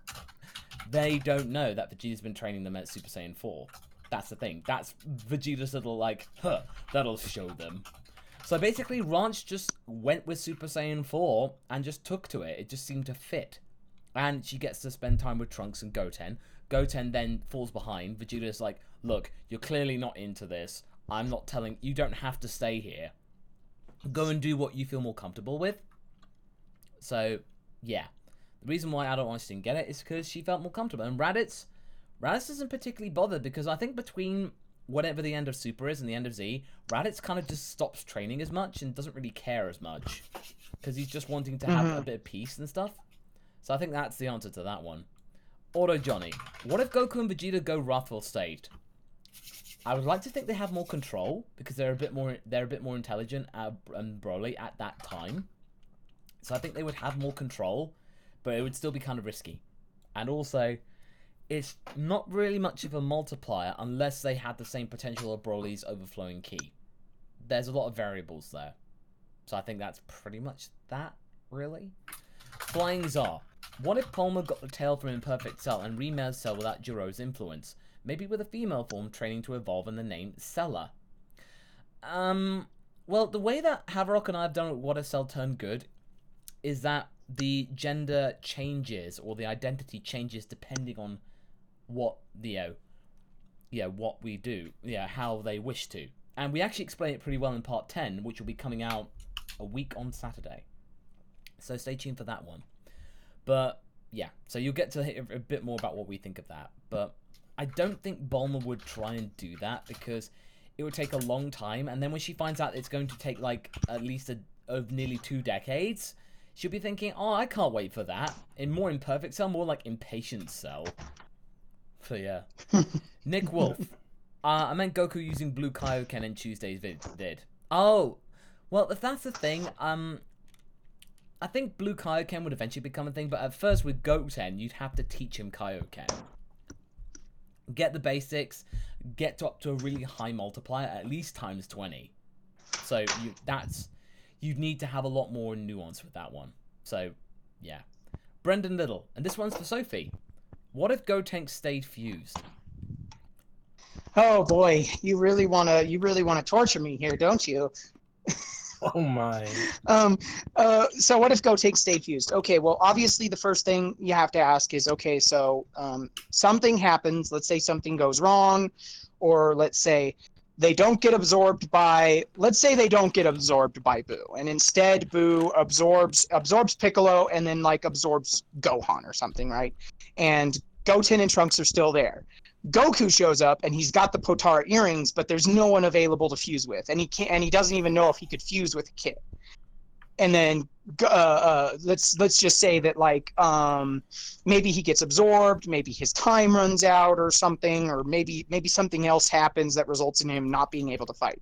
they don't know that Vegeta's been training them at Super Saiyan 4. That's the thing. That's Vegeta's little, that'll show them. So basically, Ranch just went with Super Saiyan 4 and just took to it. It just seemed to fit. And she gets to spend time with Trunks and Goten. Goten then falls behind. Vegeta's like, look, you're clearly not into this. I'm not telling... You don't have to stay here. Go and do what you feel more comfortable with. So, yeah. The reason why I don't want to get it is because she felt more comfortable. And Raditz isn't particularly bothered because I think between whatever the end of Super is and the end of Z, Raditz kind of just stops training as much and doesn't really care as much. Because he's just wanting to have a bit of peace and stuff. So I think that's the answer to that one. Auto Johnny. What if Goku and Vegeta go rough or staged? I would like to think they have more control because they're a bit more intelligent and Broly at that time. So I think they would have more control, but it would still be kind of risky. And also, it's not really much of a multiplier unless they had the same potential of Broly's overflowing ki. There's a lot of variables there. So I think that's pretty much that, really. Flying Czar. What if Bulma got the tail from Imperfect Cell and remerged Cell without Jiro's influence? Maybe with a female form training to evolve in the name Cella. Well, the way that Haverok and I have done it, What If Cell Turned Good, is that the gender changes or the identity changes depending on what what we do, how they wish to. And we actually explain it pretty well in part 10, which will be coming out a week on Saturday. So stay tuned for that one. But yeah, so you'll get to hear a bit more about what we think of that. But I don't think Bulma would try and do that because it would take a long time, and then when she finds out it's going to take like at least nearly 2 decades, she'll be thinking, "Oh, I can't wait for that." In more imperfect Cell, more like impatient Cell. So yeah, Nick Wolf. I meant Goku using Blue Kaioken in Tuesday's vid. Oh, well, if that's the thing, I think Blue Kaioken would eventually become a thing, but at first with Goten, you'd have to teach him Kaioken. Get the basics, get up to a really high multiplier, at least times 20. So you'd need to have a lot more nuance with that one. So, yeah. Brendan Little, and this one's for Sophie. What if Gotenks stayed fused? Oh boy, you really wanna torture me here, don't you? Oh my. So what if Gotenks stayed fused? Okay, well, obviously the first thing you have to ask is, okay, so something happens. Let's say something goes wrong, or let's say they don't get absorbed by. Let's say they don't get absorbed by Boo, and instead Boo absorbs Piccolo and then like absorbs Gohan or something, right? And Goten and Trunks are still there. Goku shows up and he's got the Potara earrings, but there's no one available to fuse with, and he doesn't even know if he could fuse with a kid. And then let's just say that like maybe he gets absorbed, maybe his time runs out or something, or maybe something else happens that results in him not being able to fight.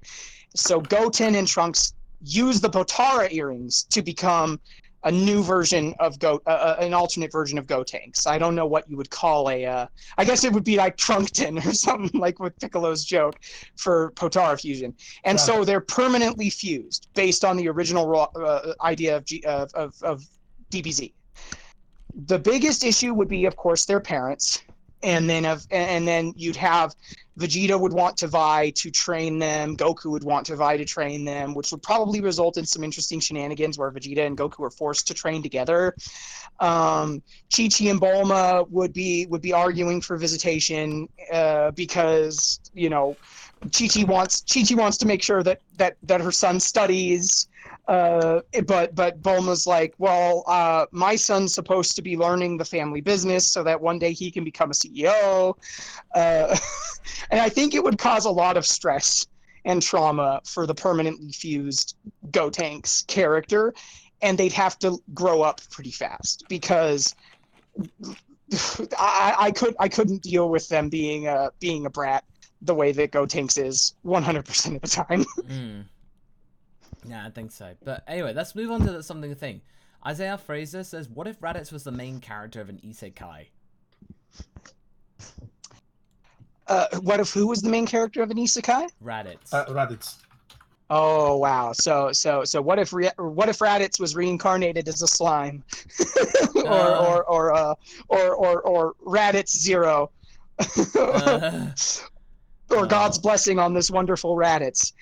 So Goten and Trunks use the Potara earrings to become a new version of an alternate version of Gotenks. I don't know what you would call I guess it would be like Trunkton or something, like with Piccolo's joke for Potara fusion. And so they're permanently fused based on the original idea of DBZ. The biggest issue would be, of course, their parents. And then you'd have Vegeta would want to Vi to train them. Goku would want to Vi to train them, which would probably result in some interesting shenanigans where Vegeta and Goku are forced to train together. Chi-Chi and Bulma would be arguing for visitation because Chi-Chi wants to make sure that her son studies. But Bulma's like, well, my son's supposed to be learning the family business so that one day he can become a CEO. And I think it would cause a lot of stress and trauma for the permanently fused Gotenks character, and they'd have to grow up pretty fast because I couldn't deal with them being a brat the way that Gotenks is 100% of the time. Yeah, I think so. But anyway, let's move on to something to think. Isaiah Fraser says, what if Raditz was the main character of an isekai? What if who was the main character of an isekai? Raditz. Raditz. Oh wow! So what if Raditz was reincarnated as a slime, or Raditz Zero, or God's blessing on this wonderful Raditz?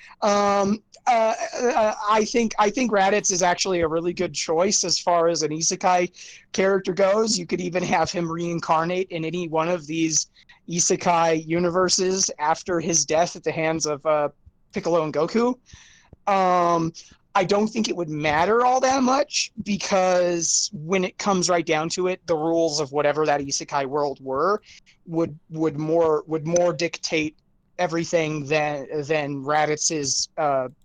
I think Raditz is actually a really good choice as far as an isekai character goes. You could even have him reincarnate in any one of these isekai universes after his death at the hands of Piccolo and Goku. I don't think it would matter all that much because when it comes right down to it, the rules of whatever that isekai world were would more dictate everything than Raditz's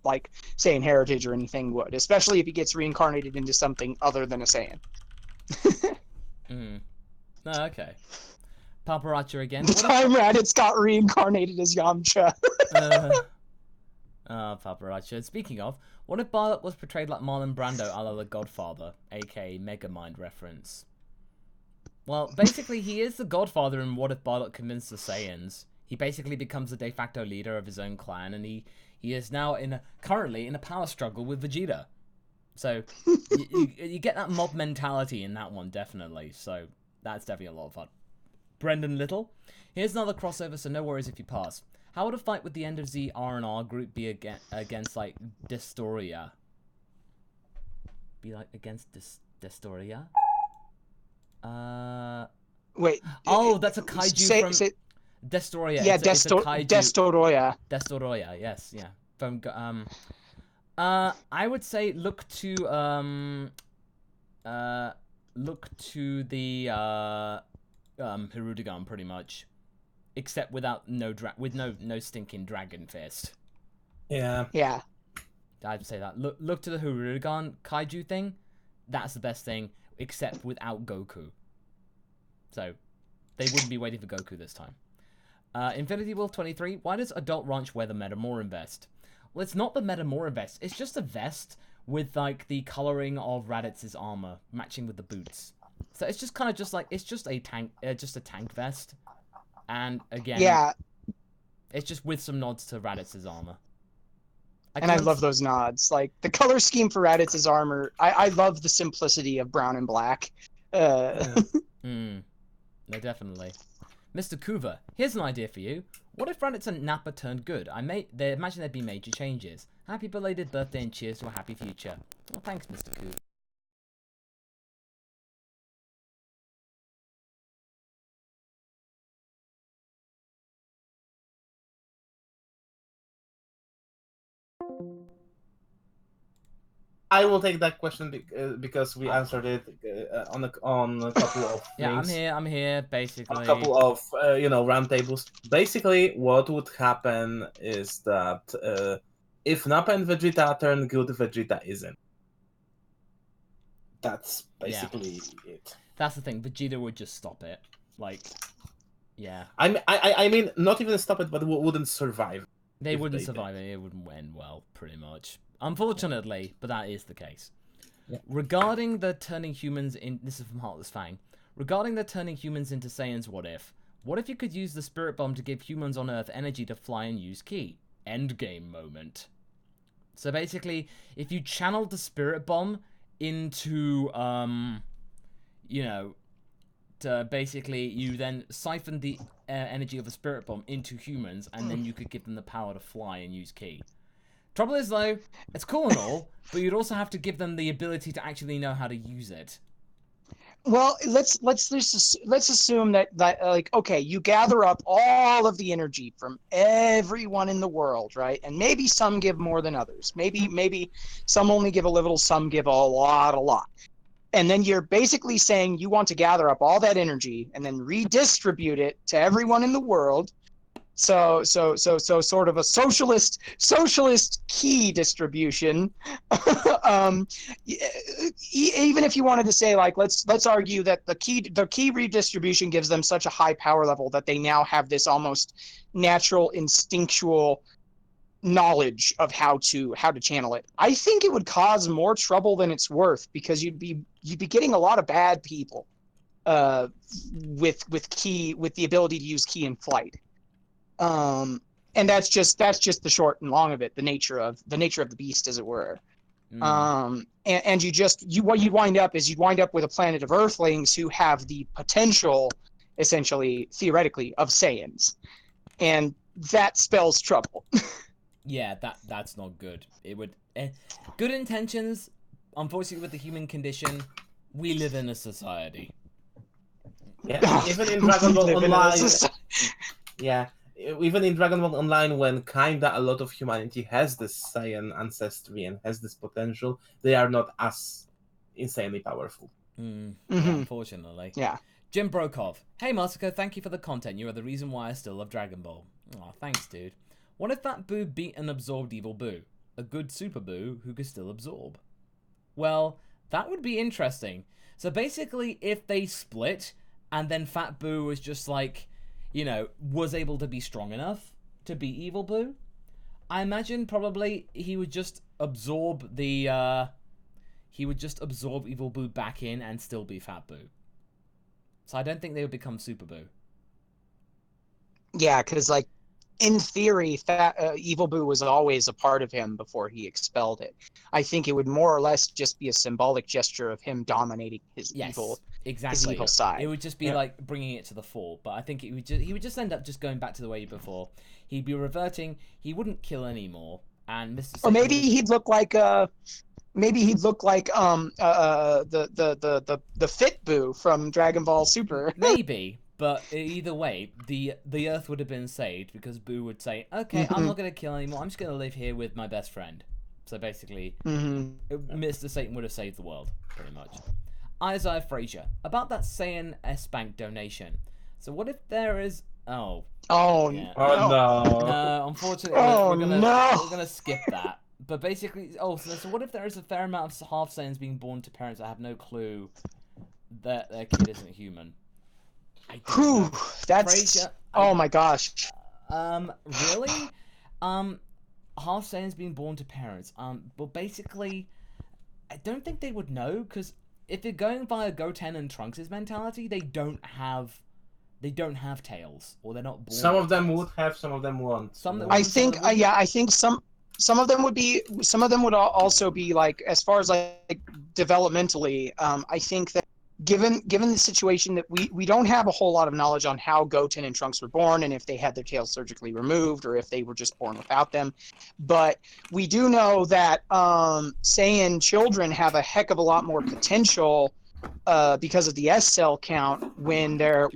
like Saiyan heritage or anything would, especially if he gets reincarnated into something other than a Saiyan. Oh, okay. Paparazzi again. The time Raditz got reincarnated as Yamcha. Paparazzi. Speaking of, what if Bardock was portrayed like Marlon Brando a la The Godfather, aka Megamind reference? Well, basically, he is the Godfather in What If Bardock Convinced the Saiyans. He basically becomes the de facto leader of his own clan, and he is now currently in a power struggle with Vegeta. So you get that mob mentality in that one, definitely. So that's definitely a lot of fun. Brendan Little. Here's another crossover, so no worries if you pass. How would a fight with the end of Z R&R group be against like Destoria? Be like against Destoria? Wait. Oh, that's a kaiju from Destoria. Yeah, it's a kaiju. Destoroya. Destoroya, yes, yeah. From I would say look to the Hirudegan pretty much, except without no stinking dragon fist. Yeah. Yeah. I'd say that. Look to the Hirudegan kaiju thing. That's the best thing, except without Goku. So they wouldn't be waiting for Goku this time. Infinity Wolf 23. Why does Adult Ranch wear the Metamoran vest? Well, it's not the Metamoran vest. It's just a vest with like the coloring of Raditz's armor matching with the boots. So it's just kind of just like it's just a tank vest, and again, Yeah. It's just with some nods to Raditz's armor. I love those nods. Like the color scheme for Raditz's armor. I love the simplicity of brown and black. No, definitely. Mr. Kuva, here's an idea for you. What if Raditz and Nappa turned good? Imagine there'd be major changes. Happy belated birthday and cheers to a happy future. Well, thanks, Mr. Kuva. I will take that question because we answered it on a couple of yeah, things. I'm here, basically. A couple of roundtables. Basically, what would happen is that if Nappa and Vegeta turn good, Vegeta isn't. That's basically it. That's the thing. Vegeta would just stop it. Like, yeah. I mean, not even stop it, but wouldn't survive. They wouldn't survive it. It wouldn't end well, pretty much. Unfortunately, but that is the case. Yeah. Regarding the turning humans in... This is from Heartless Fang. Regarding the turning humans into Saiyans, what if? What if you could use the Spirit Bomb to give humans on Earth energy to fly and use Ki? Endgame moment. So basically, if you channeled the Spirit Bomb into, basically, you then siphon the energy of the Spirit Bomb into humans, and then you could give them the power to fly and use Ki. Trouble is, though, it's cool and all, but you'd also have to give them the ability to actually know how to use it. Well, let's assume that like, okay, you gather up all of the energy from everyone in the world, right? And maybe some give more than others. Maybe some only give a little, some give a lot. And then you're basically saying you want to gather up all that energy and then redistribute it to everyone in the world. So sort of a socialist Ki distribution. Even if you wanted to say, like, let's argue that the Ki redistribution gives them such a high power level that they now have this almost natural instinctual knowledge of how to channel it. I think it would cause more trouble than it's worth, because you'd be getting a lot of bad people with the ability to use Ki in flight. And that's just the short and long of it, the nature of the beast, as it were. And what you'd wind up with a planet of Earthlings who have the potential, essentially, theoretically, of Saiyans, and that spells trouble. Yeah, that's not good. It would good intentions. Unfortunately, with the human condition, we live in a society. Yeah, even in Dragon Ball Online. Yeah. Even in Dragon Ball Online, when kinda a lot of humanity has this Saiyan ancestry and has this potential, they are not as insanely powerful. Yeah, unfortunately. Yeah. Jim Brokov. Hey, Masako, thank you for the content. You are the reason why I still love Dragon Ball. Aw, thanks, dude. What if Fat Boo beat and absorbed Evil Boo? A good Super Boo who could still absorb. Well, that would be interesting. So basically, if they split, and then Fat Boo was just like, was able to be strong enough to beat Evil Boo, I imagine probably he would just absorb Evil Boo back in and still be Fat Boo. So I don't think they would become Super Boo. Yeah, because, like, in theory, Evil Boo was always a part of him before he expelled it. I think it would more or less just be a symbolic gesture of him dominating his evil exactly evil side. It would just be like bringing it to the fore. But I think he would just end up just going back to the way before. He'd be reverting. He wouldn't kill anymore, and Mr. Satan Or maybe he'd look like the Fit Boo from Dragon Ball Super. Maybe, but either way, the Earth would have been saved because Boo would say, "Okay, I'm not gonna kill anymore. I'm just gonna live here with my best friend." So basically, Mr. Satan would have saved the world, pretty much. Isaiah Frazier, about that Saiyan S-Bank donation. So what if there is... Oh. Oh, yeah. Oh no. No, unfortunately, we're gonna skip that. But basically, so what if there is a fair amount of half Saiyans being born to parents that have no clue that their kid isn't human? I don't know. That's... Frazier, oh my gosh. Really? Half Saiyans being born to parents. Well, basically, I don't think they would know, because if they're going via Goten and Trunks' mentality, they don't have tails, or they're not born. Some of them would have, some of them won't. I think some of them would be, some of them would also be like, as far as like developmentally, I think that given the situation that we don't have a whole lot of knowledge on how Goten and Trunks were born, and if they had their tails surgically removed, or if they were just born without them, but we do know that Saiyan children have a heck of a lot more potential because of the S cell count when their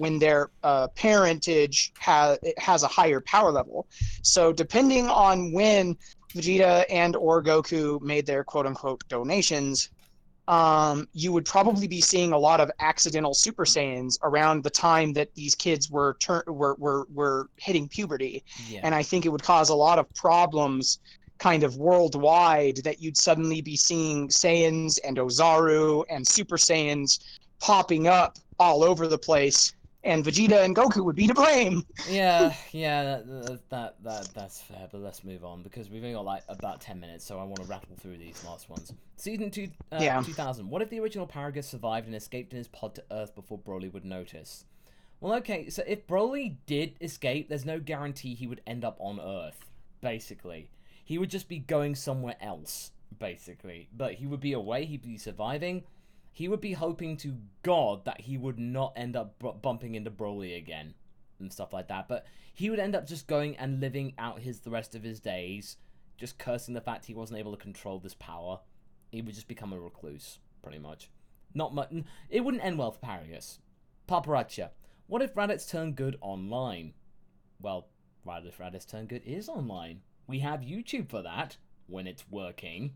parentage has a higher power level. So depending on when Vegeta and or Goku made their quote unquote donations, you would probably be seeing a lot of accidental Super Saiyans around the time that these kids were hitting puberty. Yeah. And I think it would cause a lot of problems kind of worldwide, that you'd suddenly be seeing Saiyans and Ozaru and Super Saiyans popping up all over the place, and Vegeta and Goku would be to blame. Yeah, that's fair, but let's move on, because we've only got like about 10 minutes, so I want to rattle through these last ones. Season 2000. What if the original Paragus survived and escaped in his pod to Earth before Broly would notice? Well, okay, so if Broly did escape, there's no guarantee he would end up on Earth, basically. He would just be going somewhere else, basically. But he would be away, he'd be surviving. He would be hoping to God that he would not end up bumping into Broly again and stuff like that. But he would end up just going and living out the rest of his days, just cursing the fact he wasn't able to control this power. He would just become a recluse, pretty much. Not much. It wouldn't end well for Paragus. Paparazzi. What if Raditz turned good online? Well, Raditz turned good is online. We have YouTube for that when it's working.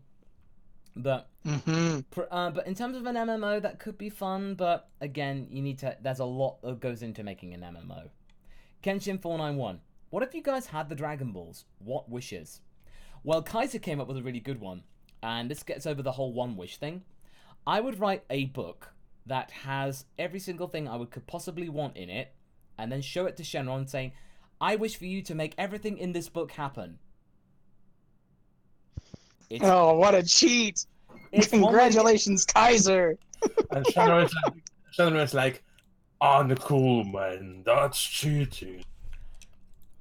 But but in terms of an MMO, that could be fun. But again, there's a lot that goes into making an MMO. Kenshin491. What if you guys had the Dragon Balls? What wishes? Well, Kaiser came up with a really good one, and this gets over the whole one wish thing. I would write a book that has every single thing I could possibly want in it, and then show it to Shenron saying, "I wish for you to make everything in this book happen." Oh, what a cheat! Congratulations, Kaiser! And Shenron is like, uncool, man, that's cheating.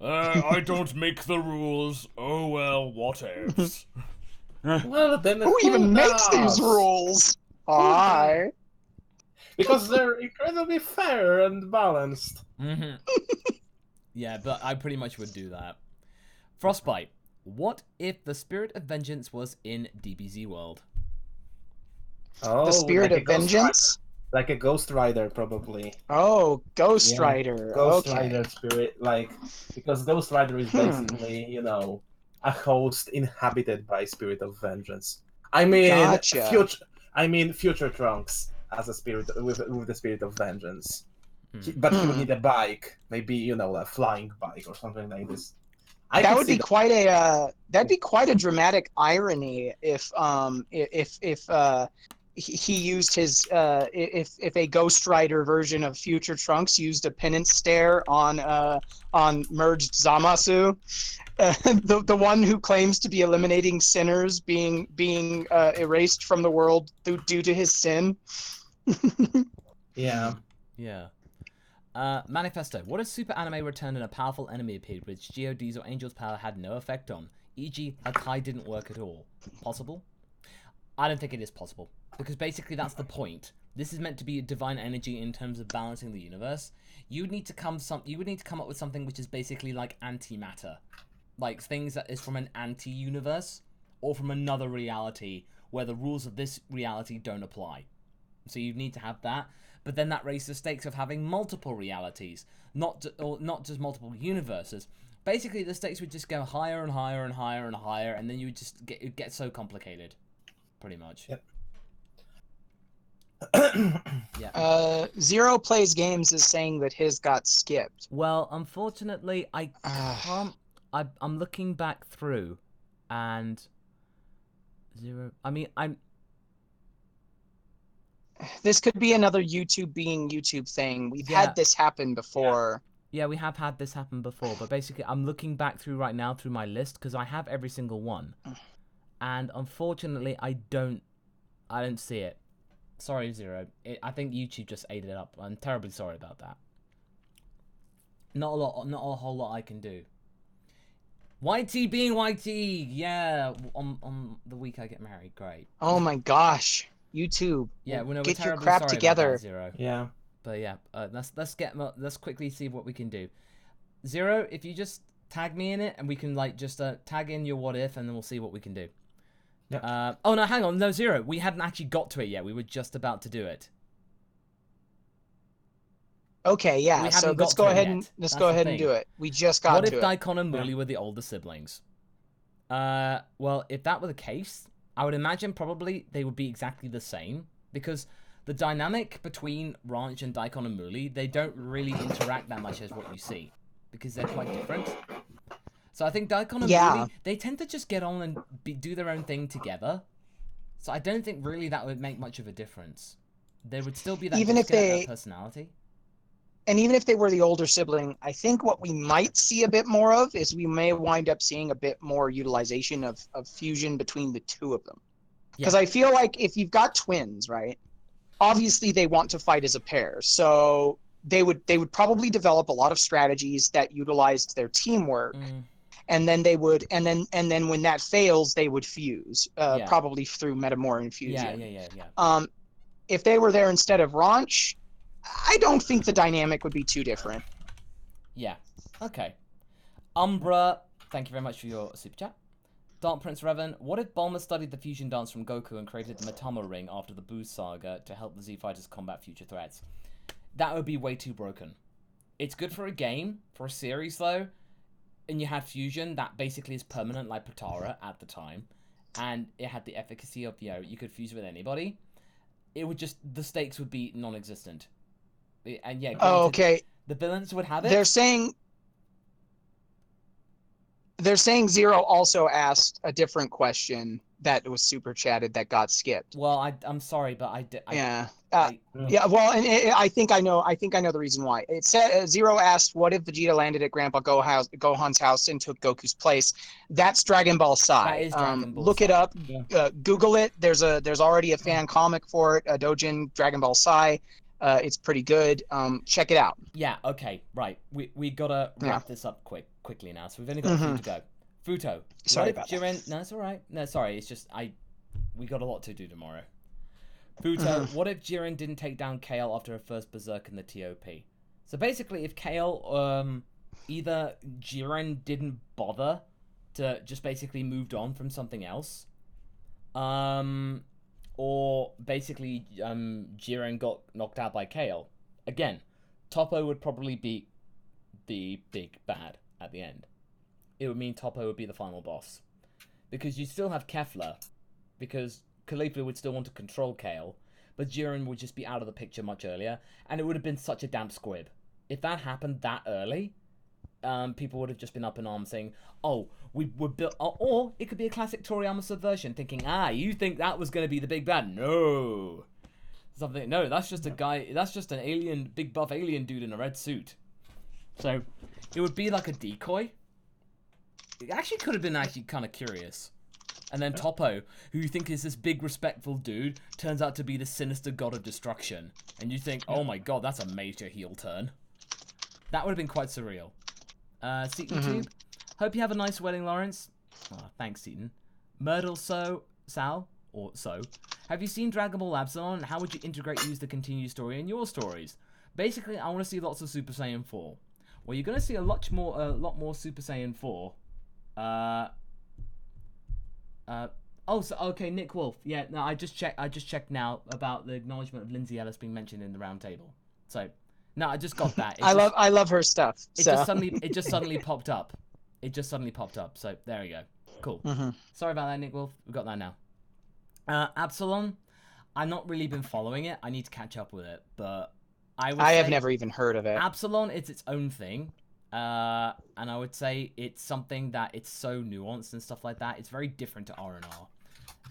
I don't make the rules. Oh well, what else? Well, then who even makes these rules? I. Because they're incredibly fair and balanced. Yeah, but I pretty much would do that. Frostbite. What if the Spirit of Vengeance was in DBZ World? Oh, the Spirit of Vengeance? Like a Ghost Rider, probably. Oh, Ghost Rider. Ghost okay. Rider spirit, because Ghost Rider is basically, a host inhabited by Spirit of Vengeance. I mean, Gotcha. future Trunks as a spirit with the Spirit of Vengeance. But he would need a bike, maybe a flying bike or something like this. That'd be quite a dramatic irony if he used his if a Ghost Rider version of Future Trunks used a penance stare on merged Zamasu, the one who claims to be eliminating sinners being erased from the world due to his sin. Yeah. Manifesto. What if Super Anime returned and a powerful enemy appeared which GOD's or Angel's power had no effect on? E.g., Hakai didn't work at all. Possible? I don't think it is possible. Because basically that's the point. this is meant to be a divine energy in terms of balancing the universe. You would need to come up with something which is basically like antimatter, like things that is from an anti-universe or from another reality where the rules of this reality don't apply. So you need to have that, but then that raises the stakes of having multiple realities, not just multiple universes. Basically, the stakes would just go higher and higher and higher and higher, and then you would just get so complicated, pretty much. Yep. Yeah. Zero Plays Games is saying that his got skipped. Well, unfortunately, I can't. I'm looking back through, and Zero. I mean, This could be another YouTube being YouTube thing. We've Yeah. had this happen before. Yeah, we have had this happen before, but basically I'm looking back through right now through my list because I have every single one. And unfortunately, I don't see it. Sorry, Zero. I think YouTube just ate it up. I'm terribly sorry about that. Not a whole lot I can do. YT being YT, yeah, on the week I get married, great. Oh my gosh, YouTube. Yeah, we're Get your terribly crap sorry together. about that, Zero. Yeah. But yeah, let's quickly see what we can do. Zero, if you just tag me in it, and we can like just tag in your what if, and then we'll see what we can do. Yeah. Oh no, hang on, no, Zero. We hadn't actually got to it yet. We were just about to do it. Okay, yeah. We So haven't let's got go to it ahead yet. and That's the thing. do it. We just got What to if it. Daikon and Muli were the older siblings? Well, if that were the case, I would imagine probably they would be exactly the same, because the dynamic between Ranch and Daikon and Muli, they don't really interact that much as what you see, because they're quite different. So I think Daikon and Muli, they tend to just get on and do their own thing together. So I don't think really that would make much of a difference. There would still be that that personality. And even if they were the older sibling, I think what we might see a bit more of is we may wind up seeing a bit more utilization of fusion between the two of them. Because I feel like if you've got twins, right, obviously they want to fight as a pair. So they would probably develop a lot of strategies that utilized their teamwork. And then they would, and then when that fails, they would fuse, probably through Metamorph fusion. Yeah. If they were there instead of Ranch, I don't think the dynamic would be too different. Yeah. Okay. Umbra, thank you very much for your super chat. Dark Prince Revan, what if Bulma studied the fusion dance from Goku and created the Matama ring after the Buu saga to help the Z Fighters combat future threats? That would be way too broken. It's good for a game, for a series though, and you had fusion that basically is permanent like Potara at the time, and it had the efficacy of, you could fuse with anybody. It would just, the stakes would be non-existent. And yeah, granted, the villains would have it. They're saying Zero also asked a different question that was super chatted that got skipped. Well, I'm sorry, but well, and I think I know the reason why. It said Zero asked, "What if Vegeta landed at Grandpa Gohan's house and took Goku's place?" That's Dragon Ball Sai. That is Dragon Ball Look Sai. it up. Google it. There's already a fan comic for it. Dojin Dragon Ball Sai. It's pretty good. Check it out. Yeah. Okay. Right. We gotta wrap this up quickly now. So we've only got a few to go. Futo. Sorry about that. No, it's all right. No, sorry. It's just we got a lot to do tomorrow. Futo, what if Jiren didn't take down Kale after her first berserk in the TOP? So basically, if Kale, either Jiren didn't bother to just basically moved on from something else, or basically Jiren got knocked out by Kale. Again, Toppo would probably be the big bad at the end. It would mean Toppo would be the final boss. Because you still have Kefla, because Caligula would still want to control Kale, but Jiren would just be out of the picture much earlier, and it would have been such a damp squib. If that happened that early, people would have just been up in arms saying, oh, we were built, or it could be a classic Toriyama subversion, thinking, you think that was going to be the big bad? No. No, that's just a guy, that's just an alien, big buff alien dude in a red suit. So, it would be like a decoy. It actually could have been kind of curious. And then Toppo, who you think is this big, respectful dude, turns out to be the sinister god of destruction. And you think, oh my god, that's a major heel turn. That would have been quite surreal. Seaton Tube, hope you have a nice wedding, Lawrence. Oh, thanks, Seaton. Myrtle Sal, Have you seen Dragon Ball Absalon? How would you integrate use the continued story in your stories? Basically, I want to see lots of Super Saiyan 4. Well, you're going to see a lot more Super Saiyan 4. Okay, Nick Wolf. Yeah, no, I just checked now about the acknowledgement of Lindsay Ellis being mentioned in the roundtable. So, no, I just got that. I love her stuff. It so. just suddenly popped up. It just suddenly popped up. So there we go. Cool. Sorry about that, Nick Wolf. We got that now. Absalon, I've not really been following it. I need to catch up with it, but I have never even heard of it. Absalon, it's its own thing. And I would say it's something that it's so nuanced and stuff like that. It's very different to R&R.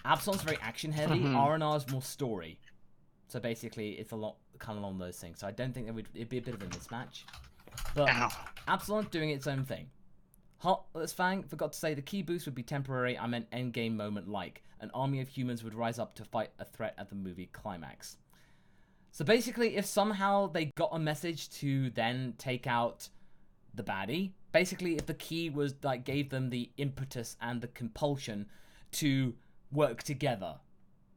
Absalon's very action heavy. R&R is more story. So basically, it's a lot kind of along those things. So I don't think it'd be a bit of a mismatch. But Absalon's doing its own thing. Heartless Fang forgot to say the key boost would be temporary. I meant endgame moment like an army of humans would rise up to fight a threat at the movie climax. So basically, if somehow they got a message to then take out the baddie, basically if the key was like gave them the impetus and the compulsion to work together,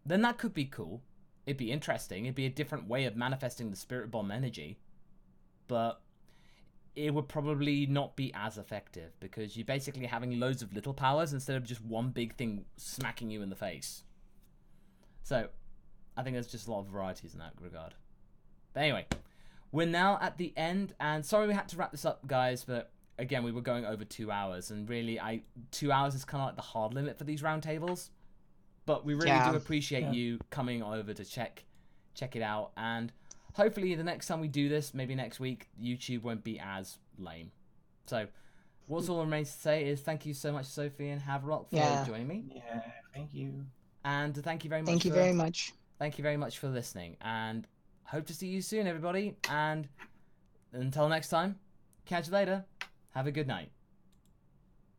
then that could be cool. It'd be interesting. It'd be a different way of manifesting the spirit bomb energy, but it would probably not be as effective because you're basically having loads of little powers instead of just one big thing smacking you in the face. So I think there's just a lot of varieties in that regard. But anyway, we're now at the end, and sorry we had to wrap this up, guys, but again, we were going over 2 hours, and really, 2 hours is kind of like the hard limit for these roundtables. But we really do appreciate you coming over to check it out, and hopefully the next time we do this, maybe next week, YouTube won't be as lame. So, what's all remains to say is thank you so much, Sophie and Haverok, for joining me. Yeah, thank you. And thank you very much. Thank you very much. Thank you very much for listening, and hope to see you soon, everybody. And until next time, catch you later. Have a good night.